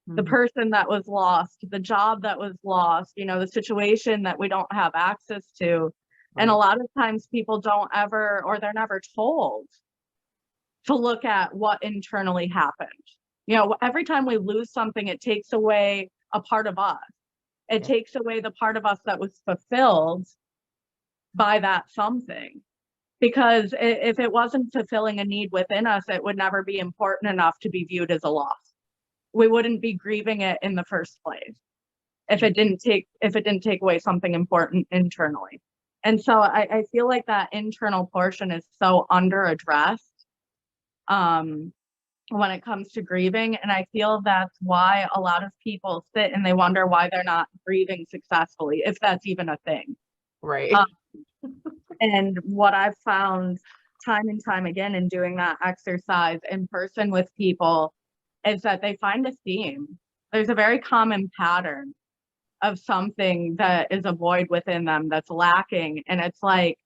the person that was lost, the job that was lost, you know, the situation that we don't have access to. And a Right. lot of times people don't ever, or they're never told to look at what internally happened. You know, every time we lose something, it takes away a part of us. It Yeah. takes away the part of us that was fulfilled by that something. Because if it wasn't fulfilling a need within us, it would never be important enough to be viewed as a loss. We wouldn't be grieving it in the first place if it didn't take away something important internally. And so I feel like that internal portion is so under addressed when it comes to grieving. And I feel that's why a lot of people sit and they wonder why they're not grieving successfully, if that's even a thing. Right. And what I've found time and time again in doing that exercise in person with people is that they find a theme. There's a very common pattern of something that is a void within them that's lacking. And it's like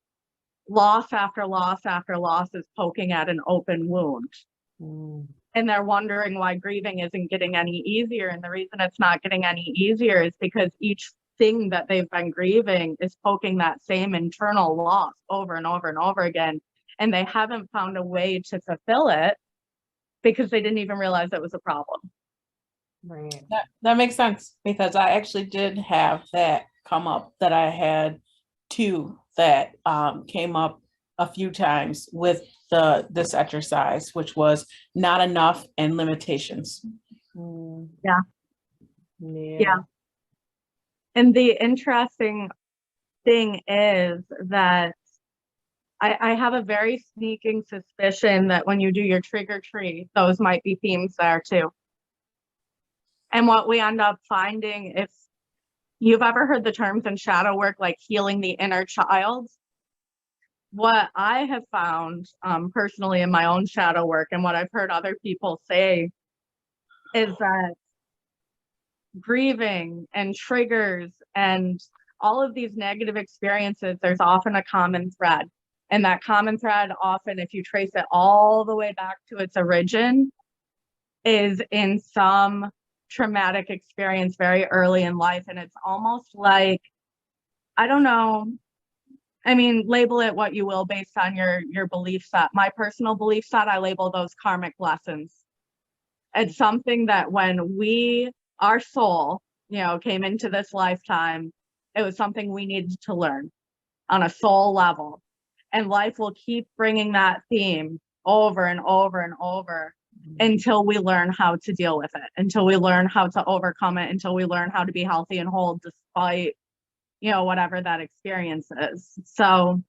loss after loss after loss is poking at an open wound. Mm. And they're wondering why grieving isn't getting any easier. And the reason it's not getting any easier is because each thing that they've been grieving is poking that same internal loss over and over and over again. And they haven't found a way to fulfill it because they didn't even realize it was a problem. Right. That makes sense, because I actually did have that come up, that I had two that came up a few times with this exercise, which was not enough and limitations. Mm. Yeah. Yeah. And the interesting thing is that I have a very sneaking suspicion that when you do your trigger tree, those might be themes there too. And what we end up finding, if you've ever heard the terms in shadow work, like healing the inner child, what I have found personally in my own shadow work and what I've heard other people say is that grieving and triggers and all of these negative experiences, there's often a common thread. And that common thread, often, if you trace it all the way back to its origin, is in some traumatic experience very early in life. And it's almost like, I don't know, I mean, label it what you will based on your belief set. My personal belief set, I label those karmic lessons. It's something that when our soul, you know, came into this lifetime, it was something we needed to learn on a soul level. And life will keep bringing that theme over and over and over until we learn how to deal with it, until we learn how to overcome it, until we learn how to be healthy and whole despite, you know, whatever that experience is. So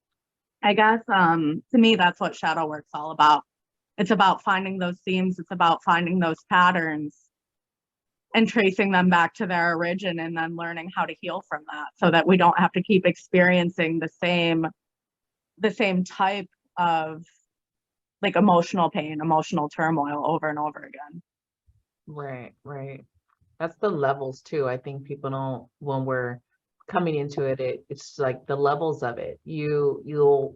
I guess to me, that's what shadow work's all about. It's about finding those themes. It's about finding those patterns and tracing them back to their origin, and then learning how to heal from that so that we don't have to keep experiencing the same type of like emotional pain, emotional turmoil over and over again. Right. Right. That's the levels too. I think people don't, when we're coming into it, it's like the levels of it. You'll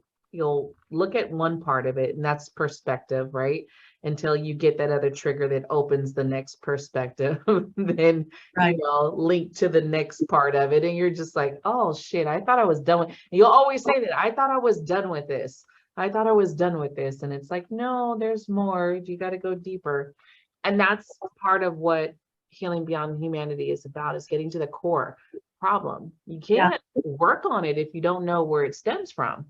look at one part of it, and that's perspective, right? Until you get that other trigger that opens the next perspective, then Right. you know, link to the next part of it, and you're just like, oh shit, I thought I was done with. And you'll always say that, I thought I was done with this. I thought I was done with this, and it's like, no, there's more. You got to go deeper, and that's part of what Healing Beyond Humanity is about, is getting to the core problem. You can't work on it if you don't know where it stems from.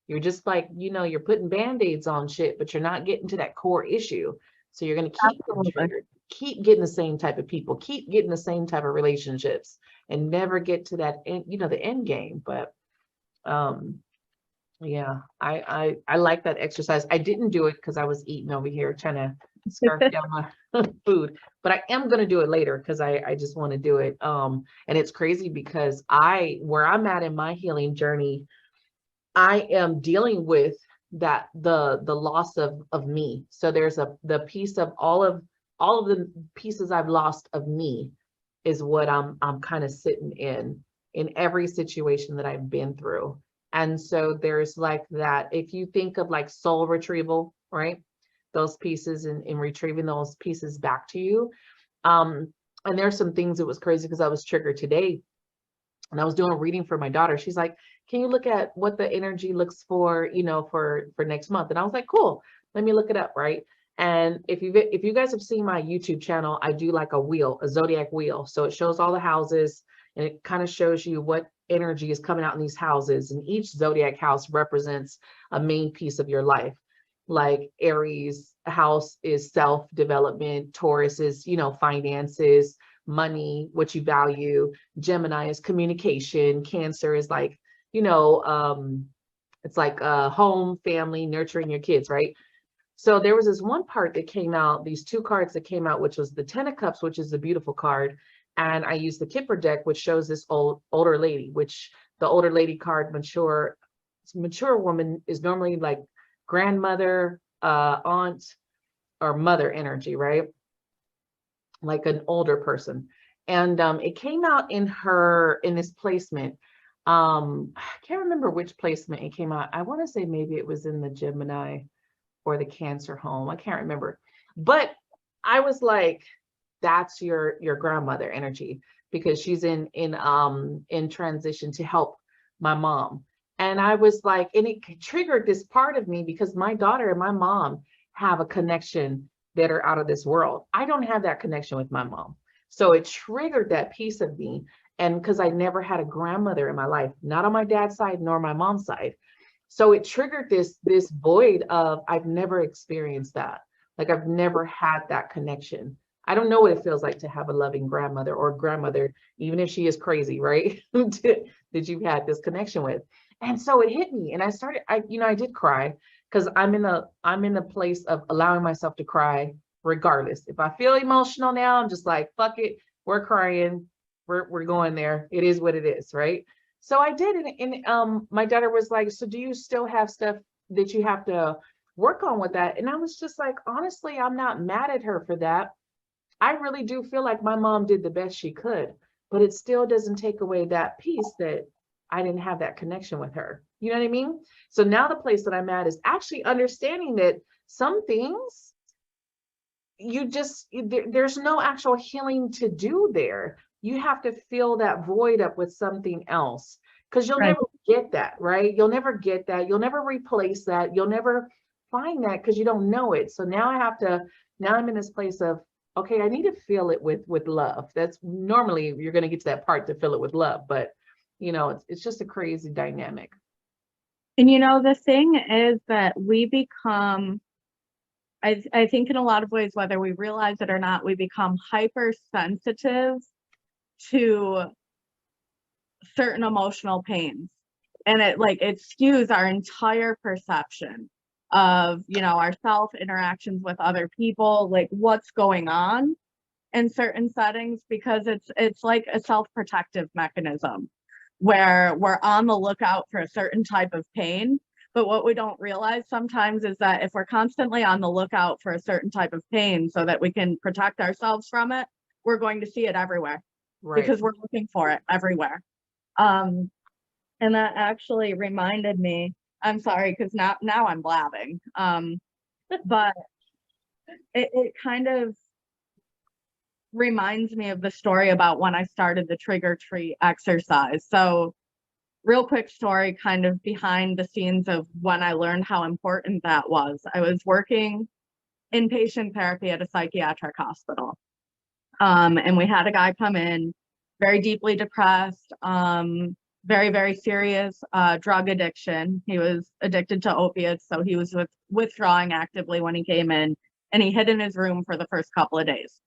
You're just like, you know, you're putting band-aids on shit, but you're not getting to that core issue. So you're going to keep getting triggered, keep getting the same type of people, keep getting the same type of relationships, and never get to that end, you know, the end game. But yeah, I like that exercise. I didn't do it because I was eating over here trying to scarf down my food, but I am going to do it later because I just want to do it. And it's crazy because where I'm at in my healing journey, I am dealing with that the loss of me. So there's the piece of all of the pieces I've lost of me is what I'm kind of sitting in every situation that I've been through. And so there's like that, if you think of like soul retrieval, right? Those pieces and retrieving those pieces back to you. And there's some things, it was crazy because I was triggered today and I was doing a reading for my daughter. She's like, can you look at what the energy looks for, you know, for next month? And I was like, cool, let me look it up, right? And if you guys have seen my YouTube channel, I do like a wheel, a zodiac wheel. So it shows all the houses and it kind of shows you what energy is coming out in these houses. And each zodiac house represents a main piece of your life. Like Aries house is self-development, Taurus is, you know, finances, money, what you value. Gemini is communication. Cancer is like, you know, it's like home, family, nurturing your kids, right? So there was this one part that came out, these two cards that came out, which was the Ten of Cups, which is the beautiful card. And I used the Kipper deck, which shows this older lady, which the older lady card, mature woman is normally like grandmother, aunt, or mother energy, right? Like an older person. And it came out in this placement. I can't remember which placement it came out. I want to say maybe it was in the Gemini or the Cancer home. I can't remember. But I was like, that's your grandmother energy, because she's in transition to help my mom. And I was like, and it triggered this part of me because my daughter and my mom have a connection that are out of this world. I don't have that connection with my mom. So it triggered that piece of me. And because I never had a grandmother in my life, not on my dad's side nor my mom's side. So it triggered this void of, I've never experienced that. Like I've never had that connection. I don't know what it feels like to have a loving grandmother or grandmother, even if she is crazy, right? that you've had this connection with. And so it hit me, and I did cry, because I'm in a place of allowing myself to cry regardless. If I feel emotional now, I'm just like, fuck it, we're crying, we're going there. It is what it is, right? So I did, and my daughter was like, so do you still have stuff that you have to work on with that? And I was just like, honestly, I'm not mad at her for that. I really do feel like my mom did the best she could, but it still doesn't take away that piece that I didn't have that connection with her. You know what I mean? So now the place that I'm at is actually understanding that some things there's no actual healing to do there. You have to fill that void up with something else, because you'll never get that, right? You'll never get that. You'll never replace that. You'll never find that because you don't know it. So now I'm in this place of, okay, I need to fill it with love. That's normally you're going to get to that part to fill it with love, but you know, it's just a crazy dynamic. And you know, the thing is that we become, I think in a lot of ways, whether we realize it or not, we become hypersensitive to certain emotional pains. And it skews our entire perception of, you know, our self interactions with other people, like what's going on in certain settings, because it's like a self-protective mechanism where we're on the lookout for a certain type of pain. But what we don't realize sometimes is that if we're constantly on the lookout for a certain type of pain so that we can protect ourselves from it, we're going to see it everywhere, right? Because we're looking for it everywhere. And that actually reminded me, I'm sorry, because now I'm blabbing. But it kind of reminds me of the story about when I started the trigger tree exercise. So real quick story kind of behind the scenes of when I learned how important that was. I was working inpatient therapy at a psychiatric hospital. And we had a guy come in, very deeply depressed, very, very serious drug addiction. He was addicted to opiates, so he was withdrawing actively when he came in, and he hid in his room for the first couple of days.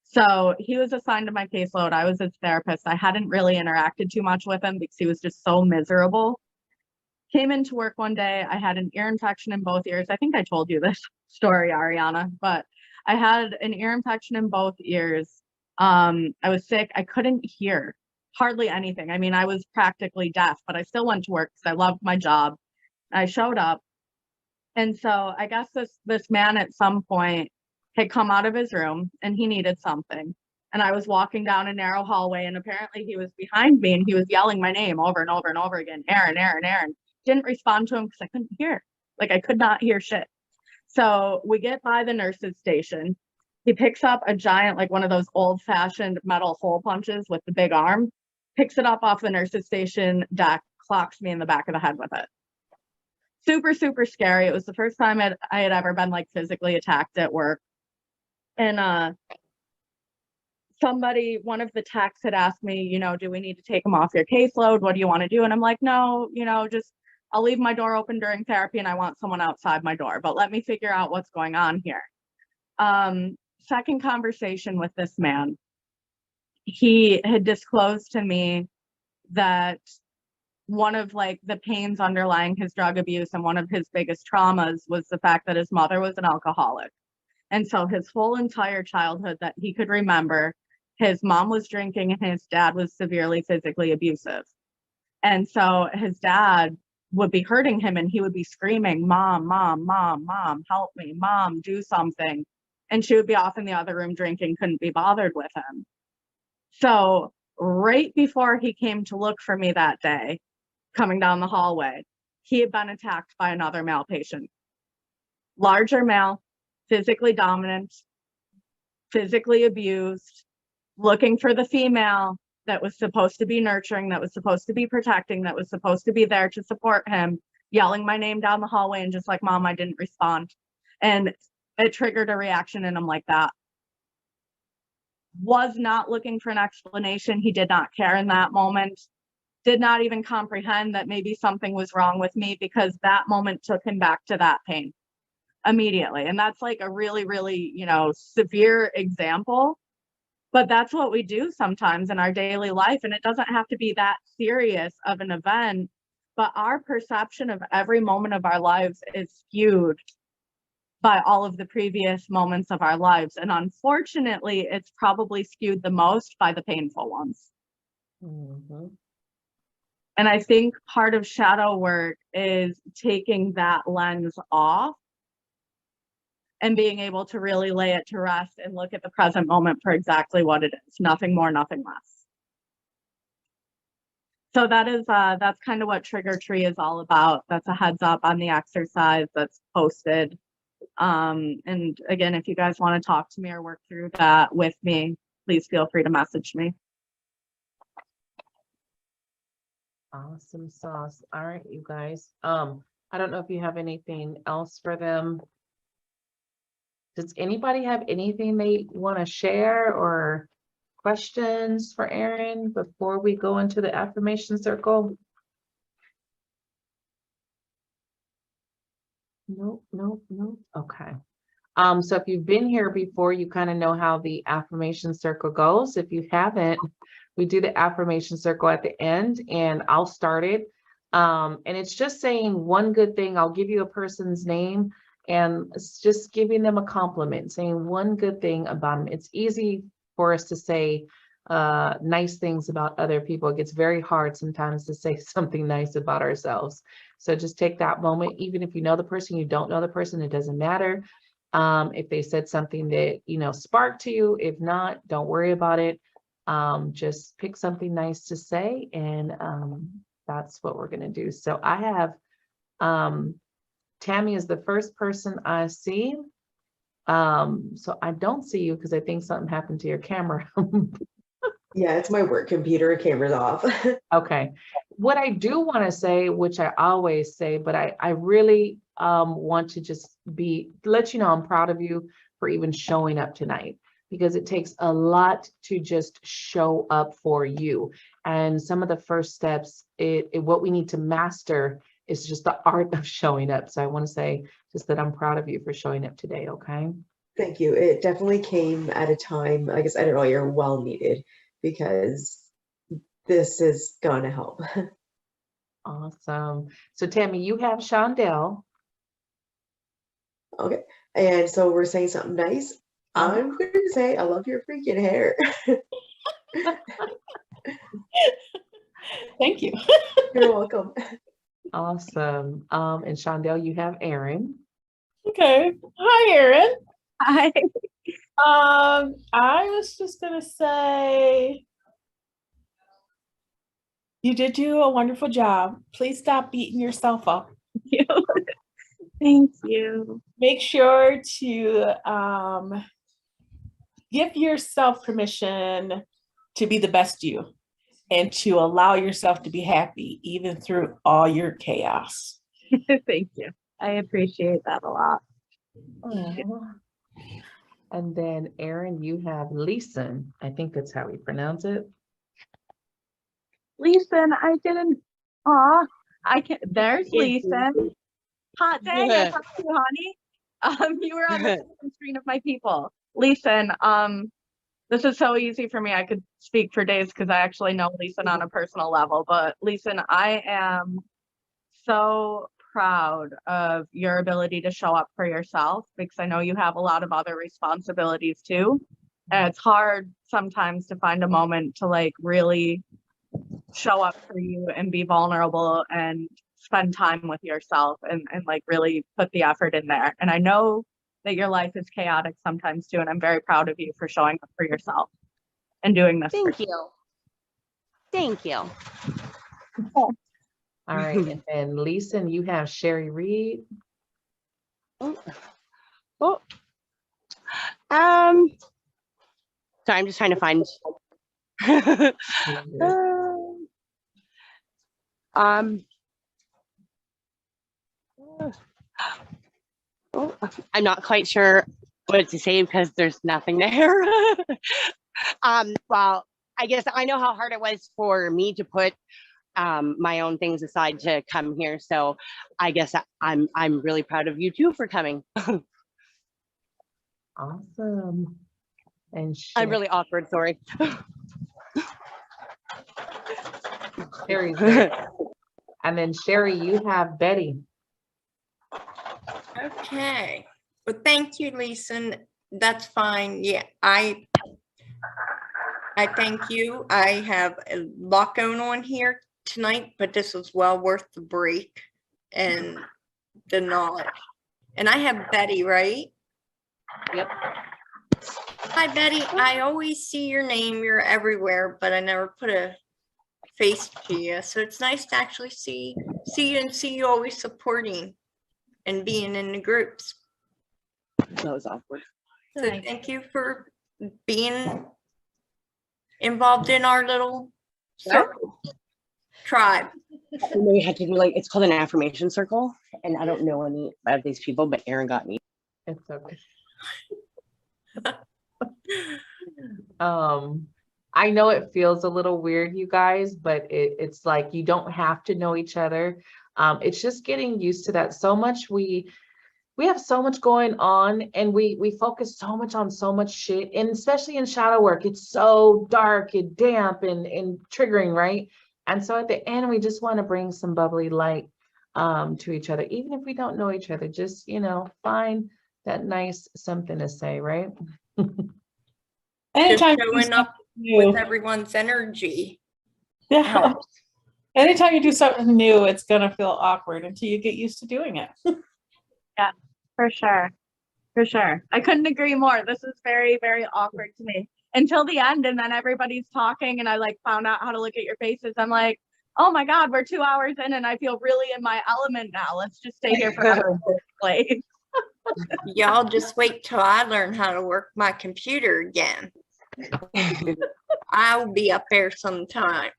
So he was assigned to my caseload. I was his therapist. I hadn't really interacted too much with him because he was just so miserable. Came into work one day. I had an ear infection in both ears. I think I told you this story, Ariana, but I had an ear infection in both ears. I was sick. I couldn't hear hardly anything. I mean, I was practically deaf, but I still went to work because I loved my job. I showed up. And so I guess this man at some point had come out of his room and he needed something. And I was walking down a narrow hallway, and apparently he was behind me and he was yelling my name over and over and over again, Erin, Erin, Erin. Didn't respond to him because I couldn't hear. Like I could not hear shit. So we get by the nurse's station He picks up a giant, like one of those old fashioned metal hole punches with the big arm, picks it up off the nurse's station deck, clocks me in the back of the head with it. Super, super scary. It was the first time I had ever been like physically attacked at work. And one of the techs had asked me, you know, do we need to take him off your caseload? What do you want to do? And I'm like, no, you know, just I'll leave my door open during therapy and I want someone outside my door, but let me figure out what's going on here. Second conversation with this man, he had disclosed to me that one of like the pains underlying his drug abuse and one of his biggest traumas was the fact that his mother was an alcoholic. And so his whole entire childhood that he could remember, his mom was drinking and his dad was severely physically abusive. And so his dad would be hurting him and he would be screaming, "Mom, mom, mom, mom, help me, mom, do something." And she would be off in the other room drinking, couldn't be bothered with him. So right before he came to look for me that day, coming down the hallway, he had been attacked by another male patient. Larger male, physically dominant, physically abused, looking for the female that was supposed to be nurturing, that was supposed to be protecting, that was supposed to be there to support him, yelling my name down the hallway and just like, "Mom, I didn't respond." And it triggered a reaction in him like that. Was not looking for an explanation. He did not care in that moment. Did not even comprehend that maybe something was wrong with me because that moment took him back to that pain immediately. And that's like a really, really, you know, severe example. But that's what we do sometimes in our daily life. And it doesn't have to be that serious of an event, but our perception of every moment of our lives is skewed by all of the previous moments of our lives. And unfortunately, it's probably skewed the most by the painful ones. Mm-hmm. And I think part of shadow work is taking that lens off and being able to really lay it to rest and look at the present moment for exactly what it is, nothing more, nothing less. So that's kind of what Trigger Tree is all about. That's a heads up on the exercise that's posted. And again, if you guys want to talk to me or work through that with me, please feel free to message me. Awesome sauce. All right, you guys. I don't know if you have anything else for them. Does anybody have anything they want to share or questions for Erin before we go into the affirmation circle? Nope, nope, nope. Okay. So if you've been here before, you kind of know how the affirmation circle goes. If you haven't, we do the affirmation circle at the end and I'll start it. And it's just saying one good thing. I'll give you a person's name and it's just giving them a compliment, saying one good thing about them. It's easy for us to say nice things about other people. It gets very hard sometimes to say something nice about ourselves. So just take that moment, even if you know the person, you don't know the person, it doesn't matter. If they said something that, you know, sparked to you, if not, don't worry about it. Just pick something nice to say. And that's what we're going to do. So I have, Tammy is the first person I see. So I don't see you because I think something happened to your camera. Yeah, it's my work computer. Camera's off. Okay. What I do want to say, which I always say, but I really want to just let you know I'm proud of you for even showing up tonight, because it takes a lot to just show up for you. And some of the first steps, what we need to master is just the art of showing up. So I want to say just that I'm proud of you for showing up today. Okay. Thank you. It definitely came at a time, I guess, I don't know, you're well needed, because this is going to help. Awesome. So Tammy, you have Shondell. Okay. And so we're saying something nice. I'm going to say, I love your freaking hair. Thank you. You're welcome. Awesome. And Shondell, you have Erin. Okay. Hi, Erin. Hi. I was just gonna say you did do a wonderful job. Please stop beating yourself up. Thank you. Make sure to give yourself permission to be the best you and to allow yourself to be happy even through all your chaos. Thank you. I appreciate that a lot. Aw. And then Erin, you have Leeson. I think that's how we pronounce it. Leeson, I didn't. Aw, I can. There's Leeson. Hot dang, I talked to you, honey. You were on the second screen of my people. Leeson, this is so easy for me. I could speak for days because I actually know Leeson on a personal level. But Leeson, I am so proud of your ability to show up for yourself because I know you have a lot of other responsibilities too. And it's hard sometimes to find a moment to like really show up for you and be vulnerable and spend time with yourself and like really put the effort in there. And I know that your life is chaotic sometimes too. And I'm very proud of you for showing up for yourself and doing this. Thank you. Thank you. All right. And then Leeson, you have Sherry Reed. Oh. Sorry, I'm just trying to find. I'm not quite sure what to say because there's nothing there. Well, I guess I know how hard it was for me to put my own things aside to come here. So I guess I'm really proud of you too for coming. Awesome. And I'm really awkward, sorry. Sherry's there. And then Sherry, you have Betty. Okay. Well, thank you, Leeson. That's fine. Yeah, I thank you. I have a lot going on here tonight, but this was well worth the break and the knowledge. And I have Betty, right? Yep. Hi, Betty. I always see your name. You're everywhere, but I never put a face to you. So it's nice to actually see you and see you always supporting and being in the groups. That was awkward. So thank you for being involved in our little circle, tribe. We had to do like, it's called an affirmation circle. And I don't know any of these people, but Erin got me. It's okay. I know it feels a little weird, you guys, but it's like you don't have to know each other. It's just getting used to that. So much we have so much going on, and we focus so much on so much shit, and especially in shadow work, it's so dark and damp and triggering, right? And so at the end, we just want to bring some bubbly light to each other, even if we don't know each other. Just, you know, find that nice something to say, right? Anytime Just you do showing up something with new, everyone's energy yeah. helps. Anytime you do something new, it's gonna feel awkward until you get used to doing it. Yeah, for sure. For sure. I couldn't agree more. This is very, very awkward to me until the end. And then everybody's talking and I like found out how to look at your faces. I'm like, oh my God, we're 2 hours in and I feel really in my element now. Let's just stay here forever in this place. Y'all just wait till I learn how to work my computer again. I'll be up there sometime.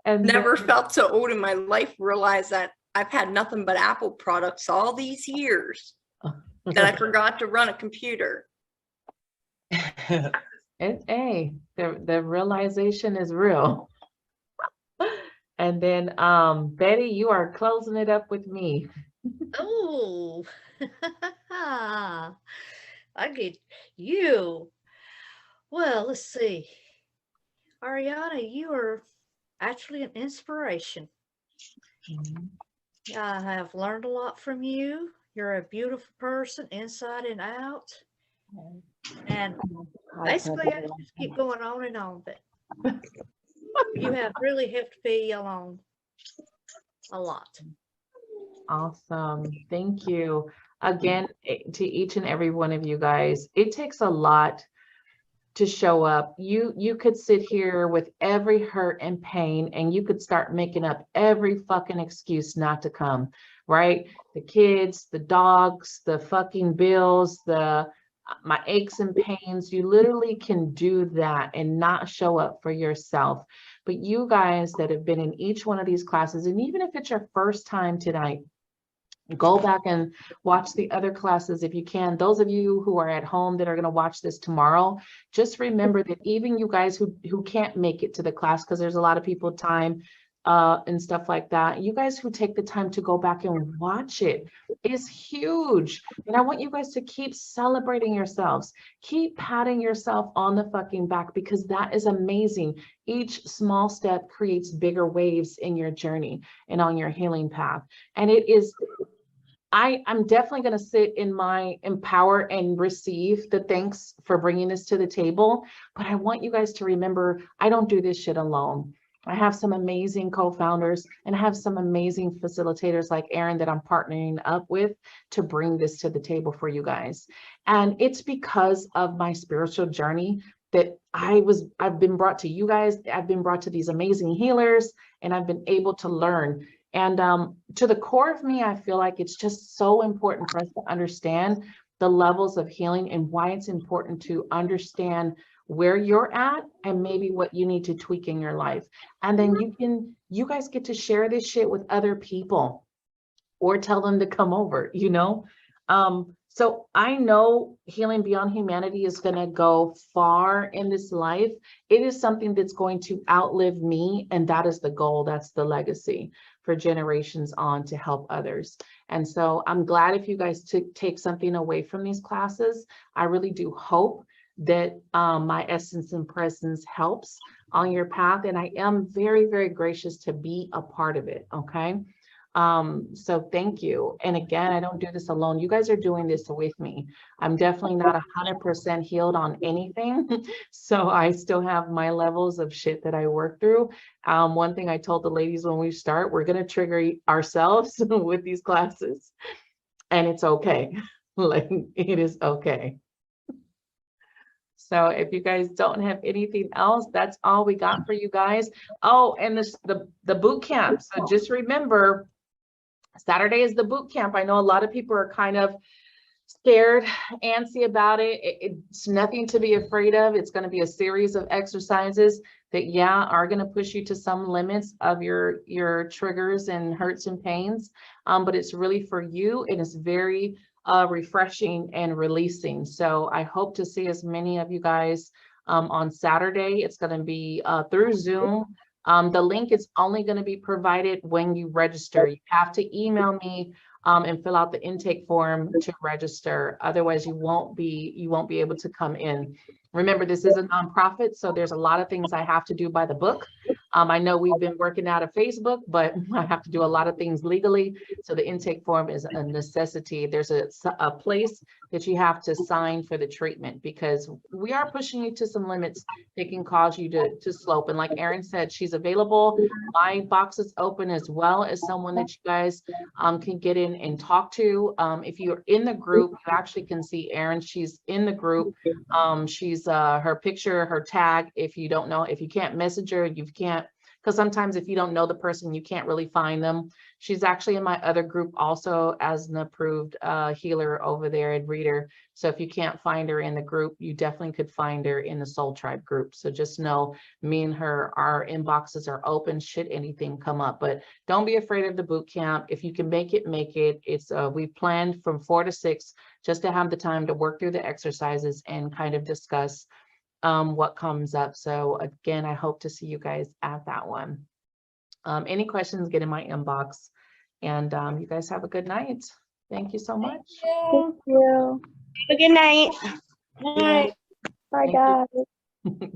And Never felt so old in my life, realized that I've had nothing but Apple products all these years that I forgot to run a computer. Hey, the realization is real. And then Betty, you are closing it up with me. Oh, I get you. Well, let's see. Ariana, you are actually an inspiration. I have learned a lot from you. You're a beautiful person inside and out. And basically, I just keep going on and on, but you have really helped me along a lot. Awesome. Thank you. Again, to each and every one of you guys, it takes a lot to show up. You could sit here with every hurt and pain and you could start making up every fucking excuse not to come, right? The kids, the dogs, the fucking bills, the my aches and pains. You literally can do that and not show up for yourself. But you guys that have been in each one of these classes, and even if it's your first time tonight, go back and watch the other classes if you can. Those of you who are at home that are going to watch this tomorrow, just remember that even you guys who can't make it to the class, because there's a lot of people time and stuff like that, you guys who take the time to go back and watch it is huge. And I want you guys to keep celebrating yourselves. Keep patting yourself on the fucking back, because that is amazing. Each small step creates bigger waves in your journey and on your healing path. And it is, I'm definitely going to sit in my empower and receive the thanks for bringing this to the table. But I want you guys to remember, I don't do this shit alone. I have some amazing co-founders, and I have some amazing facilitators like Erin that I'm partnering up with to bring this to the table for you guys. And it's because of my spiritual journey that I've been brought to you guys. I've been brought to these amazing healers, and I've been able to learn. And to the core of me, I feel like it's just so important for us to understand the levels of healing and why it's important to understand where you're at and maybe what you need to tweak in your life. And then you guys get to share this shit with other people or tell them to come over, you know? So I know Healing Beyond Humanity is going to go far in this life. It is something that's going to outlive me, and that is the goal. That's the legacy for generations on, to help others. And so I'm glad if you guys take something away from these classes. I really do hope that my essence and presence helps on your path. And I am very, very gracious to be a part of it. Okay. So thank you. And again, I don't do this alone. You guys are doing this with me. I'm definitely not 100% healed on anything. So I still have my levels of shit that I work through. One thing I told the ladies when we start, we're going to trigger ourselves with these classes, and it's okay. Like, it is okay. So if you guys don't have anything else, that's all we got for you guys. Oh, and the boot camp. So just remember, Saturday is the boot camp. I know a lot of people are kind of scared, antsy about it. It's nothing to be afraid of. It's going to be a series of exercises that, yeah, are going to push you to some limits of your triggers and hurts and pains. But it's really for you, and it's very refreshing and releasing. So I hope to see as many of you guys on Saturday. It's going to be through Zoom. The link is only going to be provided when you register. You have to email me and fill out the intake form to register. Otherwise, you won't be able to come in. Remember, this is a nonprofit, so there's a lot of things I have to do by the book. I know we've been working out of Facebook, but I have to do a lot of things legally. So the intake form is a necessity. There's a place that you have to sign for the treatment, because we are pushing you to some limits that can cause you to slope. And like Erin said, she's available. My box is open, as well as someone that you guys can get in and talk to. If you're in the group, you actually can see Erin. She's in the group. She's her picture, her tag. If you don't know, if you can't message her, you can't, because sometimes if you don't know the person, you can't really find them. She's actually in my other group also as an approved healer over there and reader. So if you can't find her in the group, you definitely could find her in the Soul Tribe group. So just know, me and her, our inboxes are open should anything come up. But don't be afraid of the boot camp. If you can make it, make it. It's we planned from 4 to 6 just to have the time to work through the exercises and kind of discuss what comes up. So again, I hope to see you guys at that one. Any questions, get in my inbox. And you guys have a good night. Thank you so much. Thank you. Have a good night. Bye, Thank guys. you.